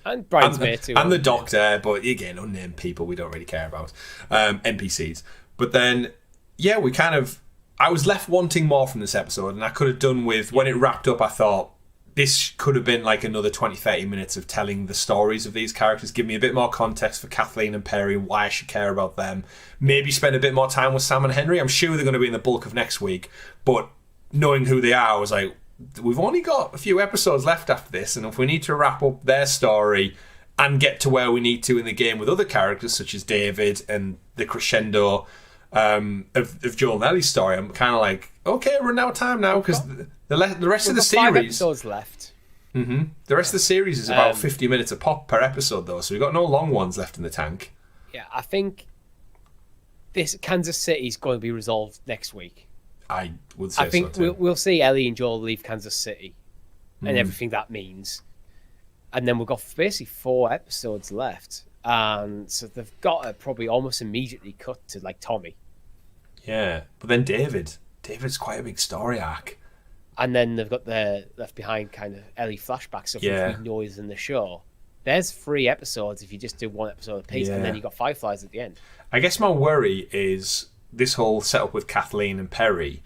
And Brian's mate too. And the doctor, but again, unnamed people we don't really care about. NPCs. But then, we kind of... I was left wanting more from this episode, and I could have done with... When it wrapped up, I thought, this could have been like another 20-30 minutes of telling the stories of these characters, give me a bit more context for Kathleen and Perry and why I should care about them. Maybe spend a bit more time with Sam and Henry. I'm sure they're going to be in the bulk of next week, but knowing who they are, I was like, we've only got a few episodes left after this, and if we need to wrap up their story and get to where we need to in the game with other characters such as David and the crescendo of Joel and Ellie's story, I'm kind of like, okay, we're running out of time now, because the rest of the series... 5 episodes left. Mm-hmm. The rest of the series is about 50 minutes a pop per episode, though, so we've got no long ones left in the tank. Yeah, I think this Kansas City is going to be resolved next week. I would say I think so too. we'll see Ellie and Joel leave Kansas City and everything that means. And then we've got basically 4 episodes left. And so they've got to probably almost immediately cut to like Tommy. Yeah, but then David's quite a big story arc. And then they've got the Left Behind kind of Ellie flashback stuff, which we know is in the show. There's 3 episodes if you just do 1 episode a piece, and then you got Fireflies at the end. I guess my worry is this whole setup with Kathleen and Perry.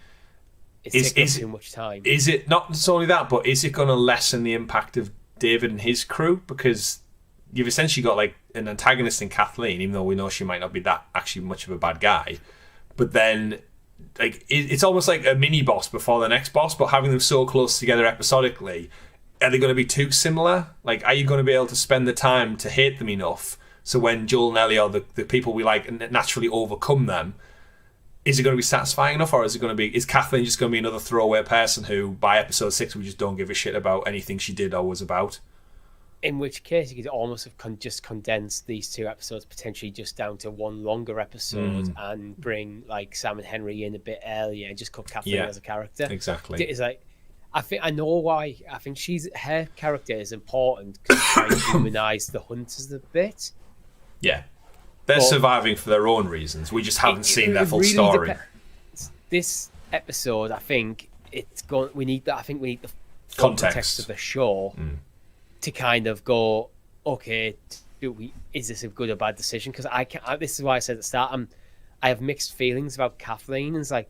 It's taking too much time. Is it not only that, but is it going to lessen the impact of David and his crew? Because you've essentially got like an antagonist in Kathleen, even though we know she might not be that actually much of a bad guy. But then, like, it's almost like a mini boss before the next boss. But having them so close together episodically, are they going to be too similar? Like, are you going to be able to spend the time to hate them enough so when Joel and Ellie are the people we like and naturally overcome them? Is it going to be satisfying enough, or is Kathleen just going to be another throwaway person who, by episode 6, we just don't give a shit about anything she did or was about? In which case, you could almost have just condensed these 2 episodes potentially just down to 1 longer episode and bring like Sam and Henry in a bit earlier and just cut Kathleen as a character. Exactly. It's like, I know why. I think her character is important because it's trying to humanise the hunters a bit. Yeah. They're surviving for their own reasons. We just haven't seen their full really story. This episode, I think we need the full context of the show to kind of go, okay, is this a good or bad decision? Because this is why I said at the start, I have mixed feelings about Kathleen. It's like,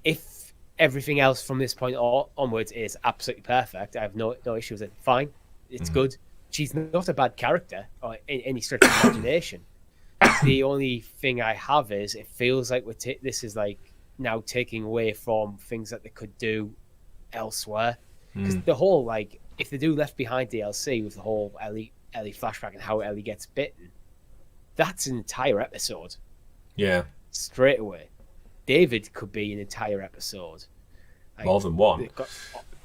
if everything else from this point onwards is absolutely perfect, I have no issue with it. Fine, it's good. She's not a bad character or in any stretch of imagination. The only thing I have is it feels like this is like now taking away from things that they could do elsewhere. Because the whole, like, if they do Left Behind DLC with the whole Ellie flashback and how Ellie gets bitten, that's an entire episode. Yeah. Straight away. David could be an entire episode. Like, more than one.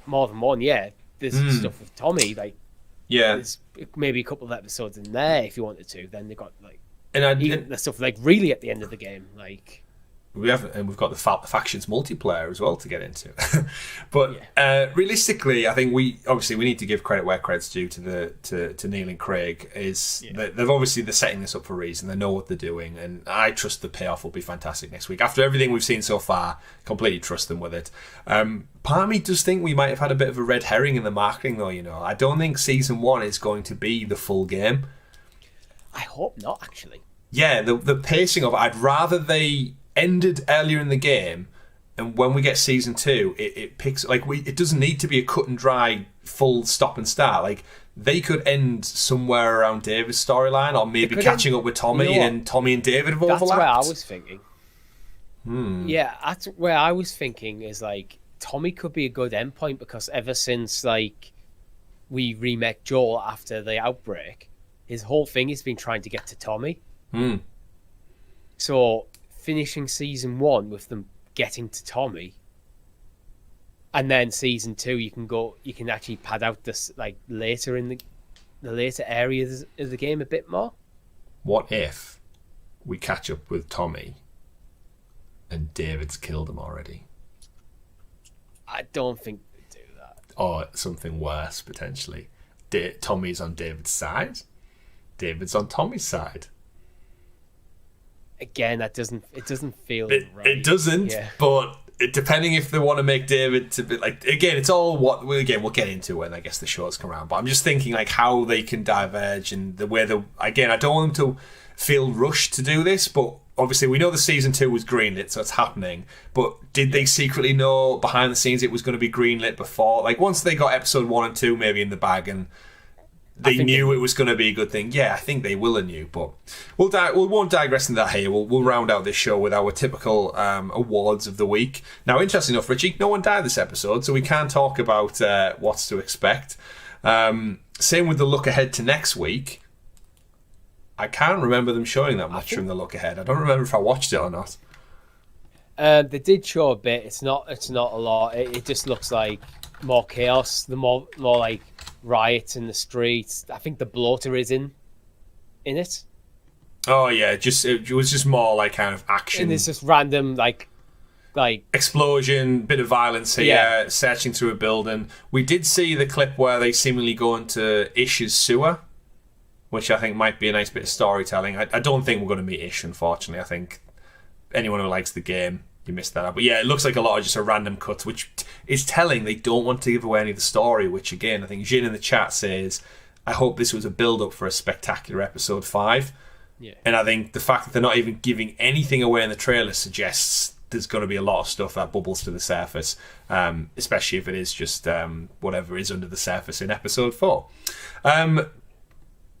More than one, yeah. There's stuff with Tommy, like, there's maybe a couple of episodes in there if you wanted to. Then they got like, and the stuff like really at the end of the game, like. We've got the factions multiplayer as well to get into. But realistically, I think we need to give credit where credit's due to Neil and Craig. They're setting this up for a reason. They know what they're doing, and I trust the payoff will be fantastic next week. After everything we've seen so far, completely trust them with it. Part of me does think we might have had a bit of a red herring in the marketing, though. I don't think season 1 is going to be the full game. I hope not, actually. Yeah, the pacing of it, I'd rather they ended earlier in the game, and when we get season 2, it picks like it doesn't need to be a cut and dry full stop and start. Like, they could end somewhere around David's storyline, or maybe catching up with Tommy, and Tommy and David have overlapped. That's where I was thinking. Yeah, that's where I was thinking is like Tommy could be a good endpoint, because ever since like we remake Joel after the outbreak, his whole thing has been trying to get to Tommy. So finishing season 1 with them getting to Tommy, and then season 2 you can actually pad out this like later in the later areas of the game a bit more. What if we catch up with Tommy and David's killed him already? I don't think they do that. Or something worse, potentially. Tommy's on David's side, David's on Tommy's side. Again, it doesn't feel right. It doesn't, but depending if they want to make David to be like, again, it's all what we'll get into when I guess the shows come around. But I'm just thinking like how they can diverge, and the way I don't want them to feel rushed to do this, but obviously we know the season 2 was greenlit, so it's happening. But did they secretly know behind the scenes it was going to be greenlit before? Like once they got episode 1 and 2 maybe in the bag and they knew it was going to be a good thing. Yeah, I think they will have knew, but we won't digress into that here. We'll round out this show with our typical awards of the week. Now, interesting enough, Richie, no one died this episode, so we can talk about what's to expect. Same with the look ahead to next week. I can't remember them showing that much from the look ahead. I don't remember if I watched it or not. They did show a bit. It's not a lot. It just looks like more chaos. The more like riots in the streets. I think the bloater is in it. Oh yeah, it was just more like kind of action. And it's just random like explosion, bit of violence here, searching through a building. We did see the clip where they seemingly go into Ish's sewer, which I think might be a nice bit of storytelling. I don't think we're going to meet Ish, unfortunately. I think anyone who likes the game, you missed that out. But yeah, it looks like a lot of just a random cuts, which is telling they don't want to give away any of the story, which again, I think Jin in the chat says, I hope this was a build-up for a spectacular episode 5. Yeah. And I think the fact that they're not even giving anything away in the trailer suggests there's going to be a lot of stuff that bubbles to the surface, especially if it is just whatever is under the surface in episode 4.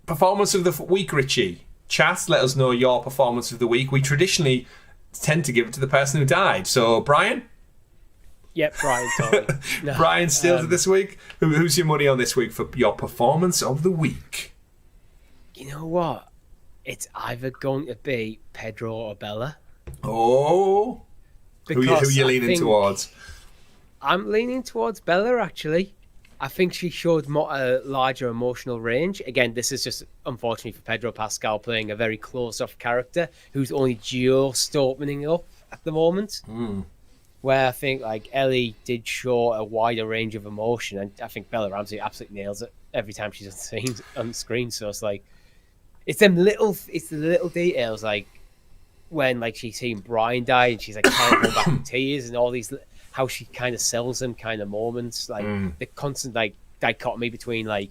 Performance of the week, Richie. Chat, let us know your performance of the week. We traditionally tend to give it to the person who died. So, Brian? Yep, Brian totally. No, Brian steals it this week. Who's your money on this week for your performance of the week? You know what? It's either going to be Pedro or Bella. Oh. Who are you leaning towards? I'm leaning towards Bella, actually. I think she showed a larger emotional range. Again, this is just, unfortunately for Pedro Pascal, playing a very closed-off character who's only just opening up at the moment. Where I think like Ellie did show a wider range of emotion, and I think Bella Ramsey absolutely nails it every time she's on screen. So it's like, it's the little details, like when like she's seeing Brian die and she's like kind of going back in tears, and all these, how she kind of sells them kind of moments, like the constant like dichotomy between like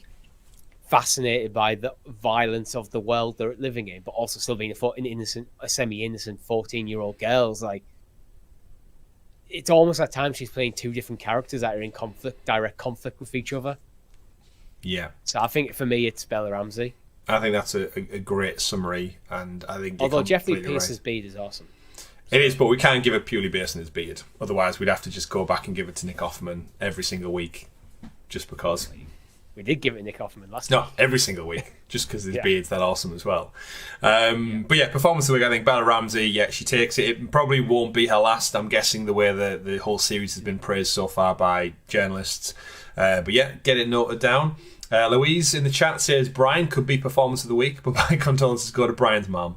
fascinated by the violence of the world they're living in, but also still being a semi-innocent 14-year-old girl. Like, it's almost at times she's playing two different characters that are in direct conflict with each other. Yeah. So I think for me it's Bella Ramsey. I think that's a great summary, and I think although Jeffrey Pierce's beard is awesome. It is, but we can't give it purely based on his beard. Otherwise, we'd have to just go back and give it to Nick Offerman every single week, just because. We did give it to Nick Offerman last week. No, every single week, just because his beard's that awesome as well. But yeah, performance of the week, I think Bella Ramsey, she takes it. It probably won't be her last, I'm guessing, the way the whole series has been praised so far by journalists. But yeah, get it noted down. Louise in the chat says Brian could be performance of the week, but my condolences go to Brian's mum.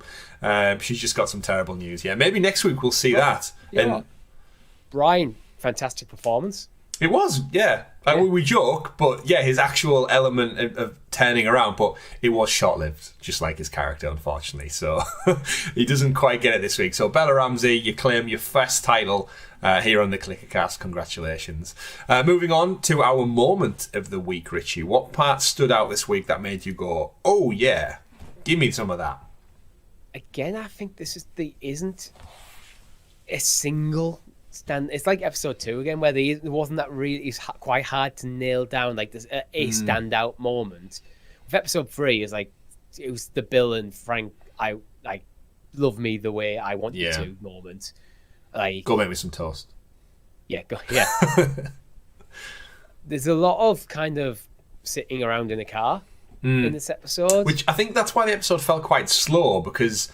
She's just got some terrible news. Yeah, maybe next week we'll see that. Yeah. Brian, fantastic performance. It was, yeah. We joke, but yeah, his actual element of turning around, but it was short-lived, just like his character, unfortunately. So he doesn't quite get it this week. So Bella Ramsey, you claim your first title here on the ClickerCast. Congratulations. Moving on to our moment of the week, Richie. What part stood out this week that made you go, oh yeah, give me some of that? Again, I think isn't a single stand. It's like episode 2 again, where there wasn't that really. It's quite hard to nail down like this a standout moment. With episode 3, it was the Bill and Frank. I like love me the way I want you to moment. Like, go make me some toast. Yeah, There's a lot of kind of sitting around in a car in this episode, which I think that's why the episode felt quite slow, because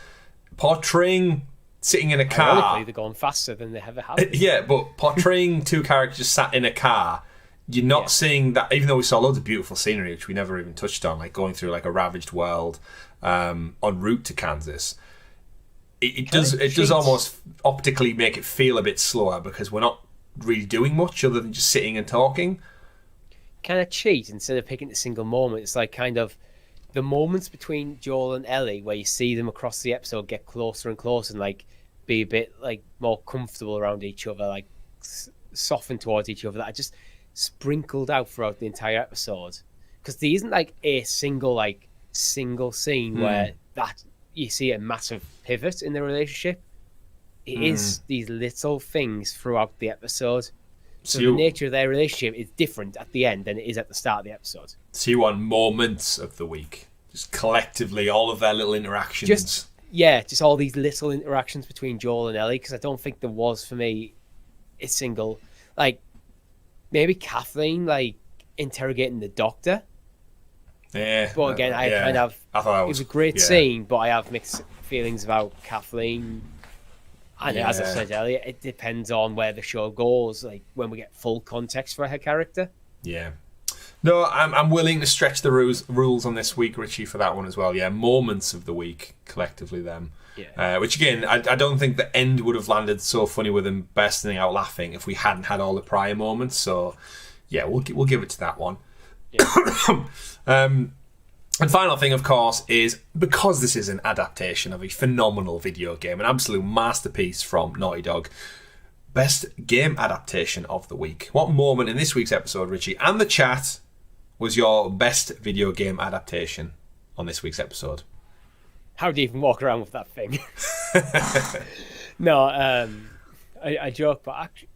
portraying sitting in a car. Ironically, they're going faster than they ever have. Yeah, but portraying two characters sat in a car, you're not seeing that. Even though we saw loads of beautiful scenery, which we never even touched on, like going through like a ravaged world en route to Kansas. It does almost optically make it feel a bit slower, because we're not really doing much other than just sitting and talking. Kind of cheat instead of picking a single moment. It's like kind of the moments between Joel and Ellie where you see them across the episode get closer and closer and like be a bit like more comfortable around each other, like soften towards each other, that are just sprinkled out throughout the entire episode. Because there isn't like a single scene where that you see a massive pivot in the relationship, it is these little things throughout the episode. So the nature of their relationship is different at the end than it is at the start of the episode. So you want moments of the week, just collectively, all of their little interactions. Just all these little interactions between Joel and Ellie, because I don't think there was, for me, a single, like, maybe Kathleen, like, interrogating the doctor. Yeah. But again, I thought it was a great scene, but I have mixed feelings about Kathleen. And as I said earlier, it depends on where the show goes, like when we get full context for her character. Yeah. No, I'm willing to stretch the rules on this week, Richie, for that one as well. Yeah, moments of the week, collectively them. Yeah. Which, again, I don't think the end would have landed so funny with them bursting out laughing if we hadn't had all the prior moments. So, yeah, we'll give it to that one. Yeah. And final thing, of course, is because this is an adaptation of a phenomenal video game, an absolute masterpiece from Naughty Dog, best game adaptation of the week. What moment in this week's episode, Richie, and the chat, was your best video game adaptation on this week's episode? How do you even walk around with that thing? No, I joke, but actually,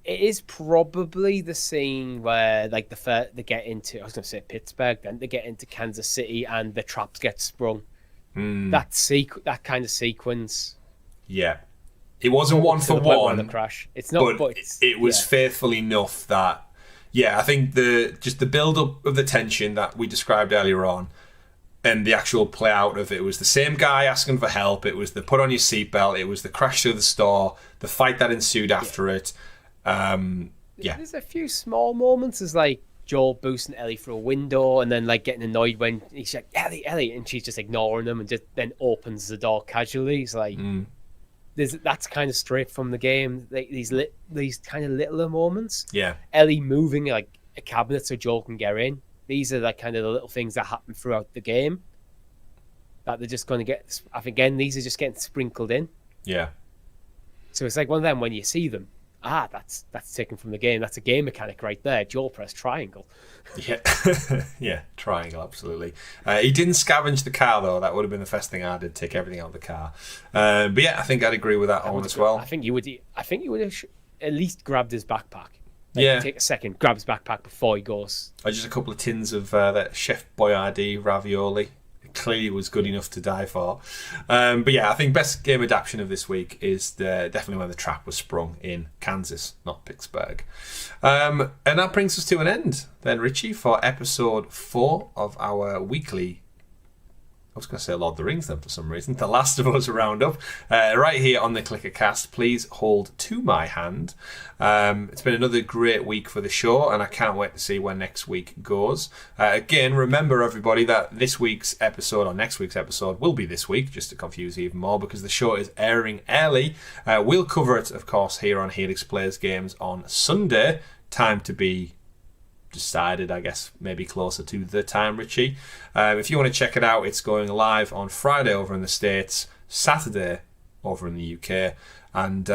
it is probably the scene where, like, they get into, I was going to say Pittsburgh, then they get into Kansas City and the traps get sprung. That kind of sequence. Yeah. It wasn't one for one. The crash. It's not, but it was faithful enough that, I think the build-up of the tension that we described earlier on and the actual play out of it was the same guy asking for help. It was the put on your seatbelt. It was the crash through the store, the fight that ensued after it. There's a few small moments. There's like Joel boosting Ellie through a window and then like getting annoyed when he's like, Ellie, and she's just ignoring him and just then opens the door casually. It's like that's kind of straight from the game. Like, these kind of littler moments. Yeah. Ellie moving like a cabinet so Joel can get in. These are like kind of the little things that happen throughout the game that they're just going to get. I think again, these are just getting sprinkled in. Yeah. So it's like one of them when you see them. That's taken from the game. That's a game mechanic right there. Joel press triangle. Yeah, yeah, triangle, absolutely. He didn't scavenge the car though. That would have been the first thing I did. Take everything out of the car. But yeah, I think I'd agree with that one as well. I think you would have at least grabbed his backpack. Take a second, grab his backpack before he goes. Just a couple of tins of that Chef Boyardee ravioli. Clearly was good enough to die for. But yeah, I think best game adaptation of this week is definitely when the trap was sprung in Kansas, not Pittsburgh. And that brings us to an end then, Richie, for episode 4 of our weekly, I was going to say Lord of the Rings then for some reason, The Last of Us roundup, right here on the ClickerCast. Please hold to my hand. It's been another great week for the show, and I can't wait to see where next week goes. Again, remember everybody that this week's episode or next week's episode will be this week, just to confuse you even more, because the show is airing early. We'll cover it, of course, here on Helix Plays Games on Sunday. Time to be decided, I guess, maybe closer to the time, Richie. If you want to check it out, it's going live on Friday over in the States, Saturday over in the UK, and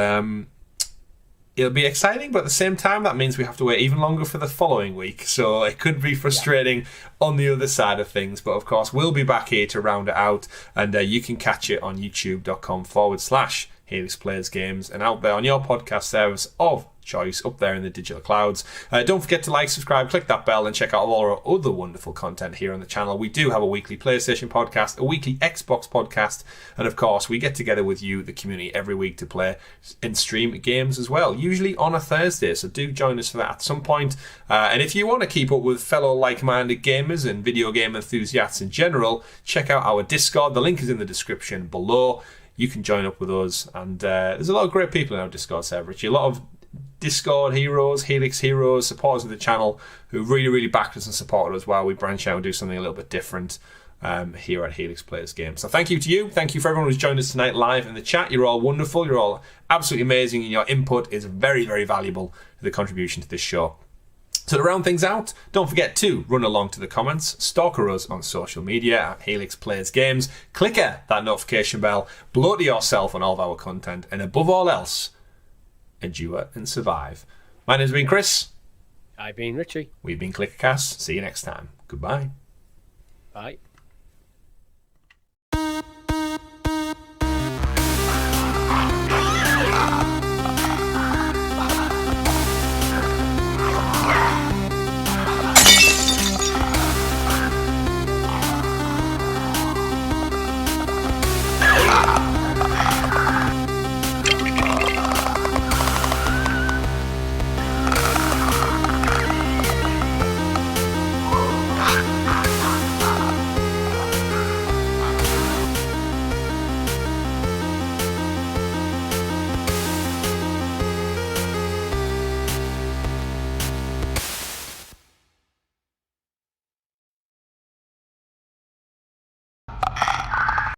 it'll be exciting, but at the same time that means we have to wait even longer for the following week, so it could be frustrating on the other side of things. But of course we'll be back here to round it out, and you can catch it on youtube.com/Helix Plays Games and out there on your podcast service of choice up there in the digital clouds. Don't forget to like, subscribe, click that bell, and check out all our other wonderful content here on the channel. We do have a weekly PlayStation podcast, a weekly Xbox podcast, and of course we get together with you, the community, every week to play and stream games as well, usually on a Thursday, so do join us for that at some point. And if you want to keep up with fellow like-minded gamers and video game enthusiasts in general, check out our Discord. The link is in the description below. You can join up with us, and there's a lot of great people in our Discord server, Richie. A lot of Discord heroes, Helix heroes, supporters of the channel who really, really backed us and supported us while we branch out and do something a little bit different here at Helix Plays Games. So thank you to you. Thank you for everyone who's joined us tonight live in the chat. You're all wonderful. You're all absolutely amazing, and your input is very, very valuable to the contribution to this show. So to round things out, don't forget to run along to the comments, stalker us on social media at Helix Plays Games, clicker that notification bell, blow to yourself on all of our content, and above all else, endure and survive. My name's been Chris. I've been Richie. We've been ClickerCast. See you next time. Goodbye. Bye.